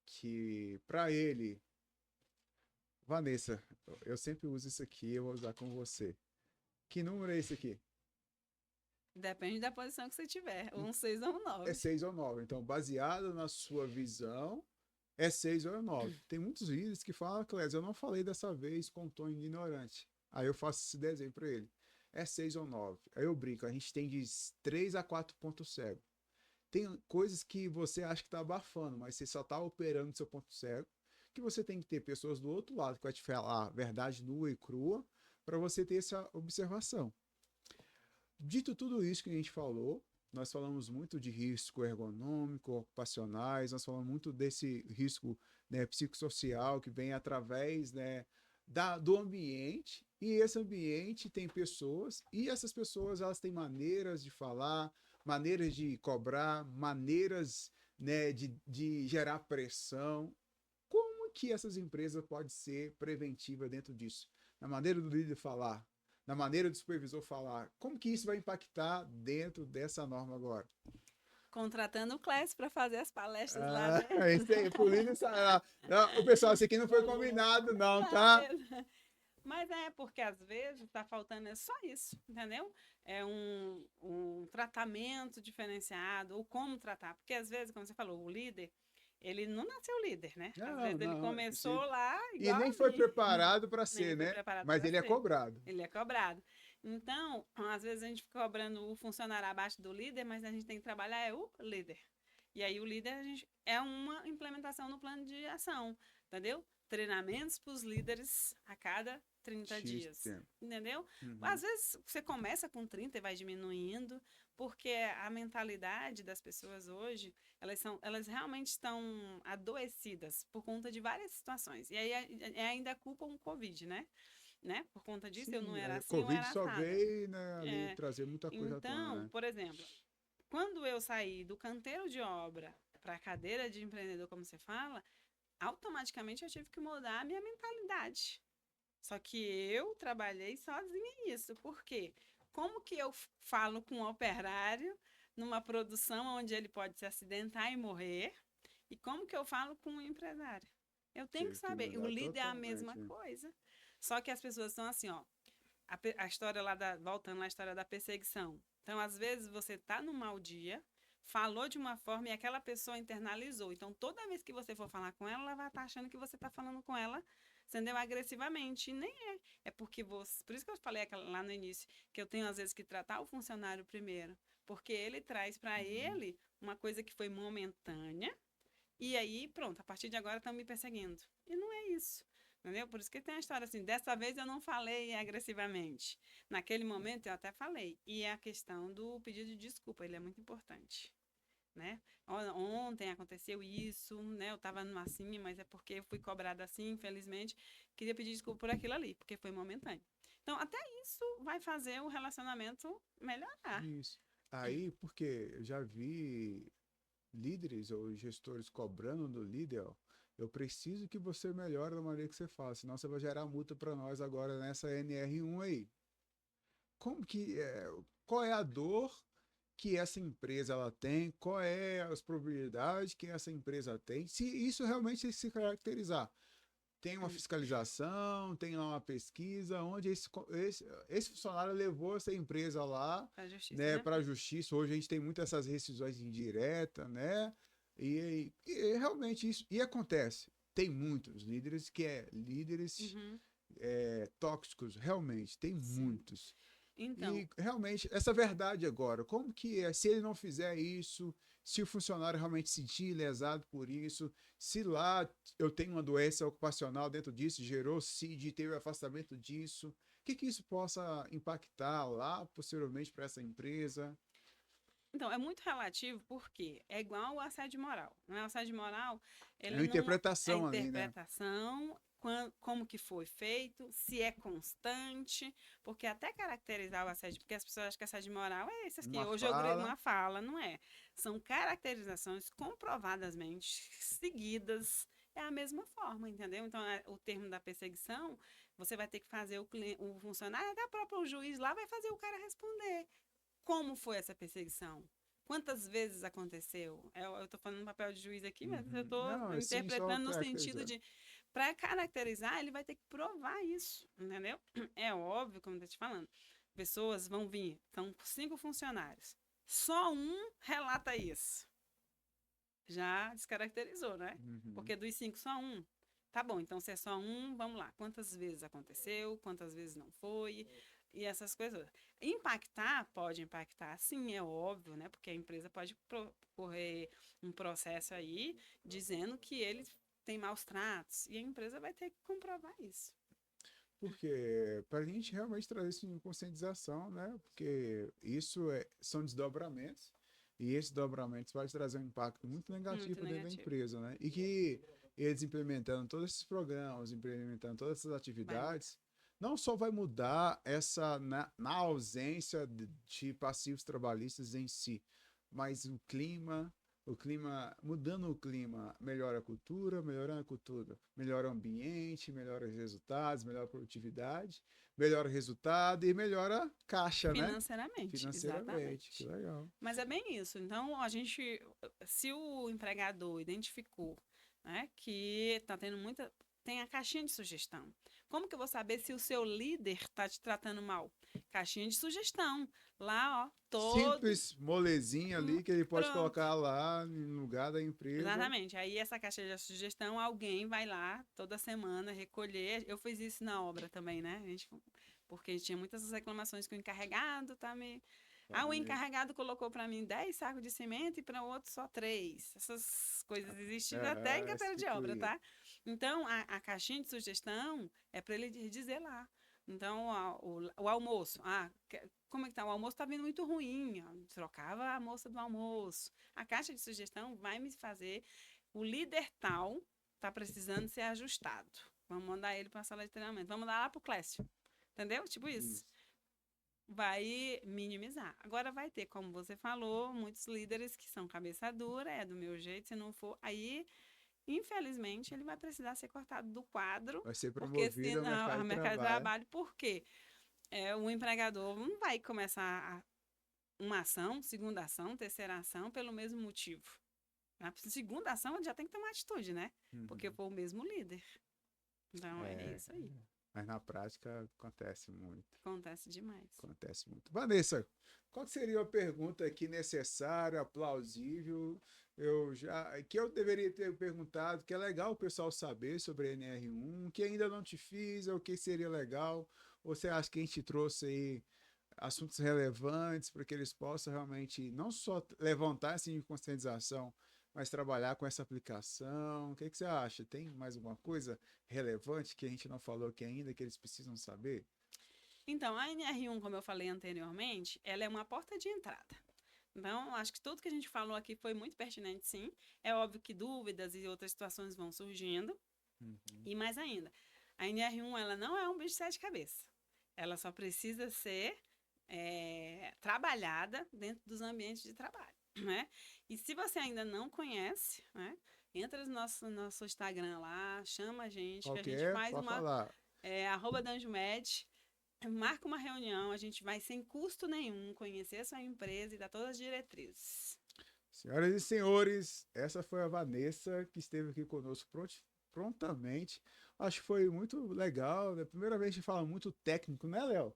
que para ele, Vanessa, eu sempre uso isso aqui, eu vou usar com você. Que número é esse aqui? Depende da posição que você tiver, um 6 ou um É 9. 6 ou 9. Então, baseado na sua visão, é 6 ou é 9. Tem muitos líderes que falam, Clésio, eu não falei dessa vez com tom ignorante. Aí eu faço esse desenho para ele. É 6 ou 9. Aí eu brinco, a gente tem de 3 a 4 pontos cegos. Tem coisas que você acha que está abafando, mas você só está operando no seu ponto cego, que você tem que ter pessoas do outro lado que vai te falar a verdade nua e crua para você ter essa observação. Dito tudo isso que a gente falou, nós falamos muito de risco ergonômico, ocupacionais, nós falamos muito desse risco, né, psicossocial que vem através, né, do ambiente, e esse ambiente tem pessoas, e essas pessoas elas têm maneiras de falar, maneiras de cobrar, maneiras, né, de gerar pressão. Como que essas empresas podem ser preventivas dentro disso? Na maneira do líder falar, na maneira do supervisor falar. Como que isso vai impactar dentro dessa norma agora? Contratando o Clécio para fazer as palestras lá Ah, dentro. esse aí, por líder, o pessoal, isso aqui não foi combinado, não, Tá tá? mesmo. Mas é porque às vezes está faltando é só isso, entendeu? É um tratamento diferenciado, ou como tratar. Porque às vezes, como você falou, o líder, ele não nasceu líder, né? Às Não, vezes ele não. começou lá E igual nem a foi mim, preparado para nem ser, foi né? preparado Mas para ele é ser. cobrado. Ele é cobrado. Então, às vezes a gente fica cobrando o funcionário abaixo do líder, mas a gente tem que trabalhar é o líder. E aí o líder é uma implementação no plano de ação, entendeu? Treinamentos para os líderes a cada 30 X dias, tempo. entendeu? Uhum. Às vezes você começa com 30 e vai diminuindo, porque a mentalidade das pessoas hoje, elas realmente estão adoecidas por conta de várias situações. E aí ainda culpam o Covid, né? Por conta disso eu não Sim, era a assim, eu Covid era só assada. veio, né, ali É, trazer muita coisa à tona, então, né? por exemplo, quando eu saí do canteiro de obra para a cadeira de empreendedor, como você fala, automaticamente eu tive que mudar a minha mentalidade. Só que eu trabalhei sozinha nisso. Por quê? Como que eu falo com um operário numa produção onde ele pode se acidentar e morrer? E como que eu falo com um empresário? Eu tenho que Tive que saber. O mudar líder é a mesma totalmente. coisa. Só que as pessoas são assim, ó. A história lá voltando à história da perseguição. Então, às vezes, você tá num mau dia, falou de uma forma e aquela pessoa internalizou. Então, toda vez que você for falar com ela vai estar achando que você está falando com ela, entendeu? Agressivamente. E nem é. É porque você. Por isso que eu falei lá no início, que eu tenho, às vezes, que tratar o funcionário primeiro. Porque ele traz para Uhum. ele uma coisa que foi momentânea. E aí, pronto, a partir de agora estão me perseguindo. E não é isso. Entendeu? Por isso que tem a história assim, dessa vez eu não falei agressivamente. Naquele momento eu até falei. E é a questão do pedido de desculpa, ele é muito importante, né? Ontem aconteceu isso, né? Eu estava assim, mas é porque eu fui cobrada assim, infelizmente. Queria pedir desculpa por aquilo ali, porque foi momentâneo. Então, até isso vai fazer o relacionamento melhorar. Isso. Aí, porque eu já vi líderes ou gestores cobrando do líder, ó, eu preciso que você melhore da maneira que você fala, senão você vai gerar multa para nós agora nessa NR1 aí. Como que é, qual é a dor que essa empresa ela tem, qual é as probabilidades que essa empresa tem, se isso realmente se caracterizar. Tem uma Hum, fiscalização, tem lá uma pesquisa, onde esse funcionário levou essa empresa lá, Pra justiça, né, né? para a justiça. Hoje a gente tem muitas essas rescisões indiretas, né? E realmente isso. E acontece. Tem muitos líderes que é líderes Uhum, tóxicos, realmente, tem sim. muitos. Então, E realmente, essa verdade agora, como que é? Se ele não fizer isso, se o funcionário realmente se sentir lesado por isso, se lá eu tenho uma doença ocupacional dentro disso, gerou CID, teve afastamento disso, o que que isso possa impactar lá posteriormente para essa empresa? então, é muito relativo porque é igual o assédio moral. Não é? O assédio moral, É ele uma não é interpretação ali, né? interpretação, como que foi feito, se é constante, porque até caracterizar o assédio, porque as pessoas acham que assédio moral é esse aqui, Uma hoje eu fala. uma fala, não é. São caracterizações comprovadamente seguidas, é a mesma forma, entendeu? Então, o termo da perseguição, você vai ter que fazer o funcionário, até o próprio juiz lá vai fazer o cara responder. Como foi essa perseguição? Quantas vezes aconteceu? Eu estou falando no papel de juiz aqui, mas eu Uhum. estou Não, assim, só interpretando no sentido caracterizando. de, para caracterizar, ele vai ter que provar isso, entendeu? É óbvio, como eu estou te falando, pessoas vão vir, são 5 funcionários, só um relata isso. Já descaracterizou, né? Uhum. Porque dos 5, só um. Tá bom, então se é só um, vamos lá. Quantas vezes aconteceu? Quantas vezes não foi? E essas coisas. Impactar, pode impactar, sim, é óbvio, né? Porque a empresa pode correr um processo aí dizendo que ele tem maus tratos. E a empresa vai ter que comprovar isso. Porque para a gente realmente trazer isso em conscientização, né? Porque são desdobramentos, e esses desdobramentos vai trazer um impacto muito Muito negativo dentro da negativo. empresa, né? E que eles implementando todos esses programas, implementando todas essas Vai mudar. atividades, não só vai mudar essa na ausência de passivos trabalhistas em si, mas o clima, mudando o clima, melhora a cultura, melhorando a cultura, melhora o ambiente, melhora os resultados, melhora a produtividade, melhora o resultado e melhora a caixa, né? Financeiramente, Financeiramente, que exatamente. legal. Mas é bem isso. Então, se o empregador identificou, né, que está tendo muita, tem a caixinha de sugestão. Como que eu vou saber se o seu líder está te tratando mal? Caixinha de sugestão. Lá, ó, Simples molezinha ali que ele pode pronto. colocar lá no lugar da empresa. Exatamente. Aí essa caixa de sugestão, alguém vai lá toda semana recolher. Eu fiz isso na obra também, né? Porque tinha muitas reclamações que o encarregado tá me. Tá Ah, o meio- encarregado colocou para mim 10 sacos de cimento e para o outro só 3. Essas coisas existem até em esse carteira de fico obra, aí. tá? Então, a caixinha de sugestão é para ele dizer lá. Então, o almoço. Como é que tá? O almoço tá vindo muito ruim. Ó, trocava a moça do almoço. A caixa de sugestão vai me fazer. O líder tal tá precisando ser ajustado. Vamos mandar ele para a sala de treinamento. Vamos mandar lá pro Clécio. Entendeu? Tipo isso. Isso. Vai minimizar. Agora vai ter, como você falou, muitos líderes que são cabeça dura, é do meu jeito, se não for, aí, infelizmente, ele vai precisar ser cortado do quadro, Vai ser porque promovido ao senão, mercado a de mercado de trabalho. trabalho, por quê? O empregador não vai começar uma ação, segunda ação, terceira ação, pelo mesmo motivo. Na segunda ação, ele já tem que tomar atitude, né? Porque Uhum. foi o mesmo líder. Então, é É, isso aí. mas na prática acontece muito. Acontece demais. Acontece muito. Vanessa, qual seria a pergunta aqui necessária, plausível? Que eu deveria ter perguntado, que é legal o pessoal saber sobre a NR1, que ainda não te fiz, ou que seria legal? Ou você acha que a gente trouxe aí assuntos relevantes para que eles possam realmente não só levantar essa de conscientização, mas trabalhar com essa aplicação? O que que você acha? Tem mais alguma coisa relevante que a gente não falou aqui ainda que eles precisam saber? Então, a NR1, como eu falei anteriormente, ela é uma porta de entrada. Então, acho que tudo que a gente falou aqui foi muito pertinente, sim. É óbvio que dúvidas e outras situações vão surgindo. Uhum. E mais ainda, a NR1 ela não é um bicho de sete cabeças. Ela só precisa ser trabalhada dentro dos ambientes de trabalho. né? E se você ainda não conhece, né? Entra no nosso Instagram lá, chama a gente, que a gente Qualquer, faz pode uma, falar. @DanjoMed, marca uma reunião, a gente vai sem custo nenhum conhecer a sua empresa e dar todas as diretrizes. Senhoras e senhores, essa foi a Vanessa que esteve aqui conosco prontamente. Acho que foi muito legal, né? Primeiramente, a gente fala muito técnico, né, Léo?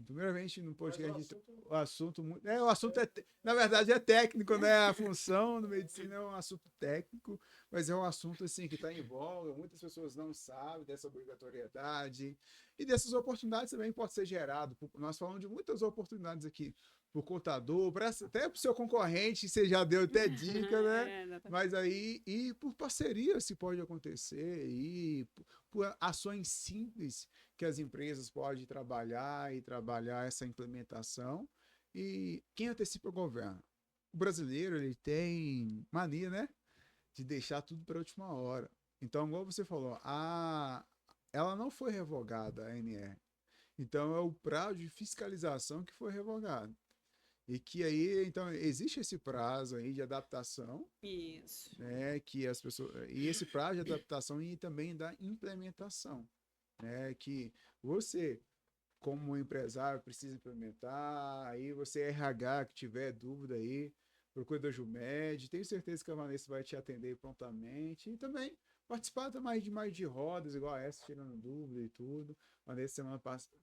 Primeiramente, no podcast, o assunto muito. O assunto na verdade, é técnico, né? A função da medicina é um assunto técnico, mas é um assunto assim que está em voga. Muitas pessoas não sabem dessa obrigatoriedade e dessas oportunidades também pode ser gerado. Nós falamos de muitas oportunidades aqui para o contador, até para o seu concorrente, você já deu até dica, né? Mas aí, e por parceria se pode acontecer, e por ações simples que as empresas podem trabalhar e trabalhar essa implementação. E quem antecipa o governo? O brasileiro, ele tem mania, né? De deixar tudo para a última hora. Então, igual você falou, ela não foi revogada, a ANR. Então, é o prazo de fiscalização que foi revogado. E que aí, então, existe esse prazo aí de adaptação. Isso. Né, que as pessoas, e esse prazo de adaptação e também da implementação. Né, que você, como empresário, precisa implementar, aí você RH que tiver dúvida aí, procura da Jumed, tenho certeza que a Vanessa vai te atender prontamente, e também participar mais de rodas, igual a essa, tirando dúvida e tudo. A Vanessa,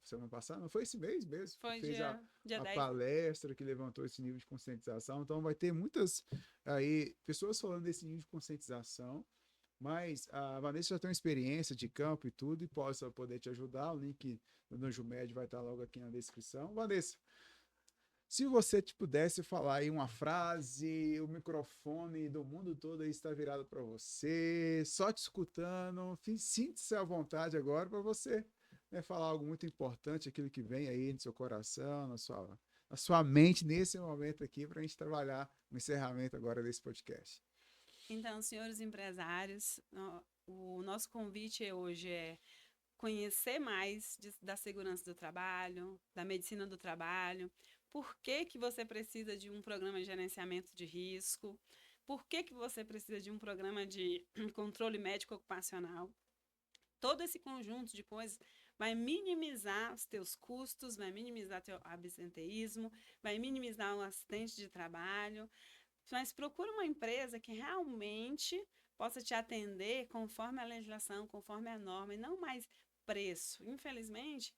semana passada, não foi esse mês mesmo, Foi fez dia a 10. palestra que levantou esse nível de conscientização, então vai ter muitas aí pessoas falando desse nível de conscientização, mas a Vanessa já tem uma experiência de campo e tudo, e possa poder te ajudar. O link do Anjomed vai estar logo aqui na descrição. Vanessa, se você pudesse falar aí uma frase, o microfone do mundo todo aí está virado para você, só te escutando, sinta-se à vontade agora para você, né, falar algo muito importante, aquilo que vem aí no seu coração, na sua mente nesse momento aqui, para a gente trabalhar no encerramento agora desse podcast. Então, senhores empresários, o nosso convite hoje é conhecer mais da segurança do trabalho, da medicina do trabalho, por que que você precisa de um programa de gerenciamento de risco, por que que você precisa de um programa de controle médico ocupacional. Todo esse conjunto de coisas vai minimizar os teus custos, vai minimizar teu absenteísmo, vai minimizar o acidente de trabalho, mas procura uma empresa que realmente possa te atender conforme a legislação, conforme a norma, e não mais preço. Infelizmente,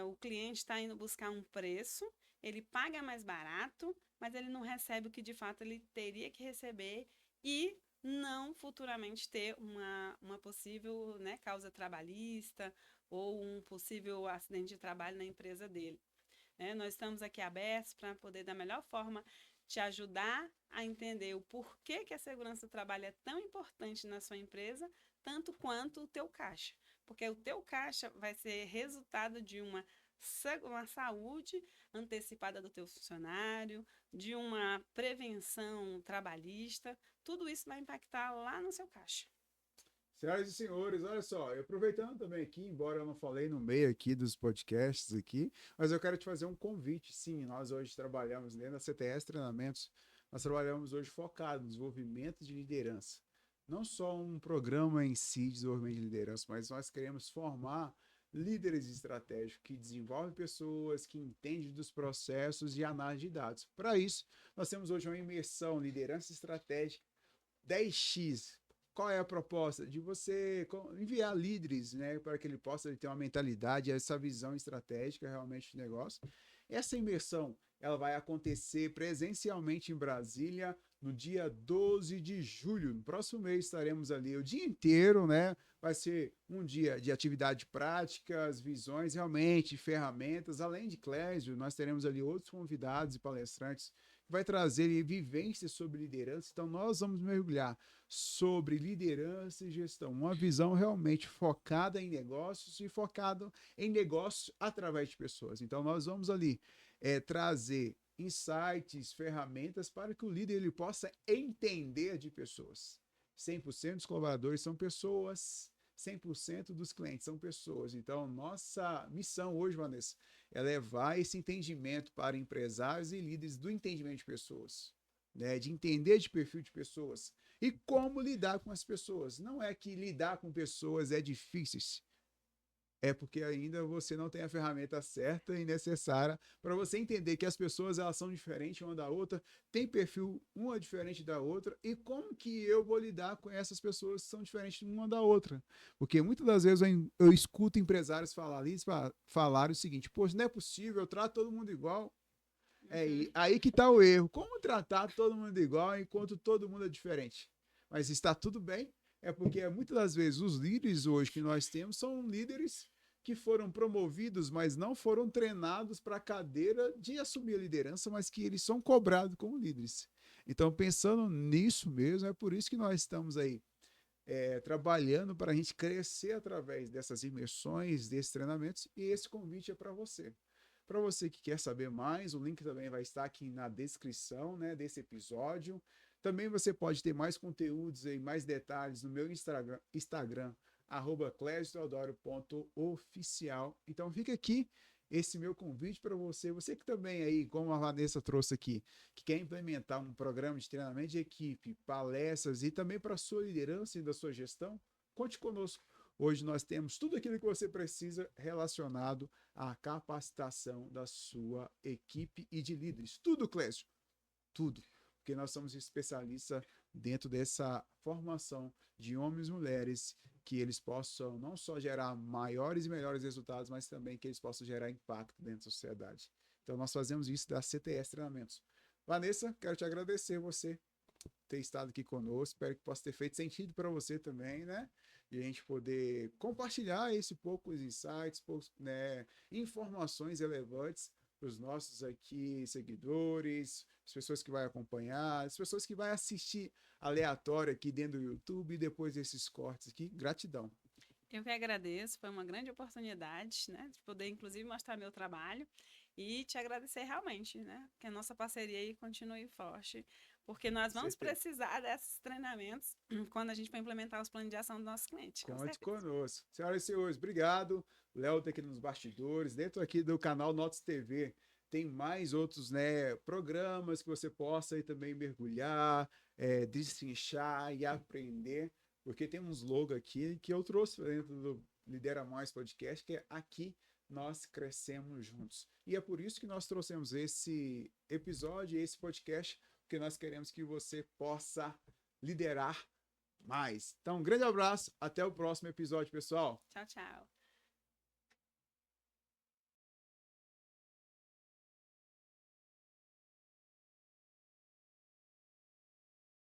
o cliente está indo buscar um preço, ele paga mais barato, mas ele não recebe o que de fato ele teria que receber e não futuramente ter uma possível, né, causa trabalhista ou um possível acidente de trabalho na empresa dele. Nós estamos aqui abertos para poder, da melhor forma, te ajudar a entender o porquê que a segurança do trabalho é tão importante na sua empresa, tanto quanto o teu caixa. Porque o teu caixa vai ser resultado de uma saúde antecipada do teu funcionário, de uma prevenção trabalhista, tudo isso vai impactar lá no seu caixa. Senhoras e senhores, olha só, aproveitando também aqui, embora eu não falei no meio aqui dos podcasts aqui, mas eu quero te fazer um convite. Sim, nós hoje trabalhamos dentro da CTS Treinamentos, nós trabalhamos hoje focado no desenvolvimento de liderança. Não só um programa em si de desenvolvimento de liderança, mas nós queremos formar líderes estratégicos que desenvolvem pessoas, que entendem dos processos e análise de dados. Para isso, nós temos hoje uma imersão liderança estratégica 10x. Qual é a proposta? De você enviar líderes, né, para que ele possa ter uma mentalidade, essa visão estratégica realmente de negócio. Essa imersão ela vai acontecer presencialmente em Brasília no dia 12 de julho. No próximo mês estaremos ali o dia inteiro, né? Vai ser um dia de atividade práticas, visões realmente, ferramentas. Além de Clésio, nós teremos ali outros convidados e palestrantes que vai trazer vivências sobre liderança. Então, nós vamos mergulhar sobre liderança e gestão, uma visão realmente focada em negócios e focada em negócios através de pessoas. Então, nós vamos ali trazer insights, ferramentas para que o líder ele possa entender de pessoas. 100% dos colaboradores são pessoas, 100% dos clientes são pessoas. Então, nossa missão hoje, Vanessa, é levar esse entendimento para empresários e líderes do entendimento de pessoas. né, de entender de perfil de pessoas e como lidar com as pessoas. Não é que lidar com pessoas é difícil, é porque ainda você não tem a ferramenta certa e necessária para você entender que as pessoas elas são diferentes uma da outra, tem perfil uma diferente da outra e como que eu vou lidar com essas pessoas que são diferentes uma da outra. Porque muitas das vezes eu escuto empresários falar o seguinte, poxa, não é possível, eu trato todo mundo igual. É aí que está o erro. Como tratar todo mundo igual enquanto todo mundo é diferente? Mas está tudo bem, é porque muitas das vezes os líderes hoje que nós temos são líderes que foram promovidos, mas não foram treinados para a cadeira de assumir a liderança, mas que eles são cobrados como líderes. Então, pensando nisso mesmo, é por isso que nós estamos aí trabalhando para a gente crescer através dessas imersões, desses treinamentos, e esse convite é para você. Para você que quer saber mais, o link também vai estar aqui na descrição, né, desse episódio. Também você pode ter mais conteúdos e mais detalhes no meu Instagram @clesiteodoro.oficial. Então fica aqui esse meu convite para você. Você que também aí, como a Vanessa trouxe aqui, que quer implementar um programa de treinamento de equipe, palestras e também para a sua liderança e da sua gestão, conte conosco. Hoje nós temos tudo aquilo que você precisa relacionado à capacitação da sua equipe e de líderes. Tudo, Clésio. Tudo. Porque nós somos especialistas dentro dessa formação de homens e mulheres que eles possam não só gerar maiores e melhores resultados, mas também que eles possam gerar impacto dentro da sociedade. Então nós fazemos isso da CTS Treinamentos. Vanessa, quero te agradecer você ter estado aqui conosco. Espero que possa ter feito sentido para você também, né? E a gente poder compartilhar esse poucos insights, né, informações relevantes para os nossos aqui seguidores, as pessoas que vão acompanhar, as pessoas que vão assistir aleatório aqui dentro do YouTube e depois desses cortes aqui. Gratidão. Eu que agradeço, foi uma grande oportunidade, né, de poder inclusive mostrar meu trabalho e te agradecer realmente, né, que a nossa parceria aí continue forte, porque nós vamos precisar desses treinamentos quando a gente for implementar os planos de ação do nosso cliente. Conte conosco. Senhoras e senhores, obrigado. Léo está aqui nos bastidores, dentro aqui do canal Notas TV. Tem mais outros, né, programas que você possa aí também mergulhar, destrinchar e aprender, porque tem uns logos aqui que eu trouxe dentro do Lidera Mais Podcast, que é aqui nós crescemos juntos. E é por isso que nós trouxemos esse episódio, esse podcast, porque nós queremos que você possa liderar mais. Então, um grande abraço, até o próximo episódio, pessoal. Tchau, tchau.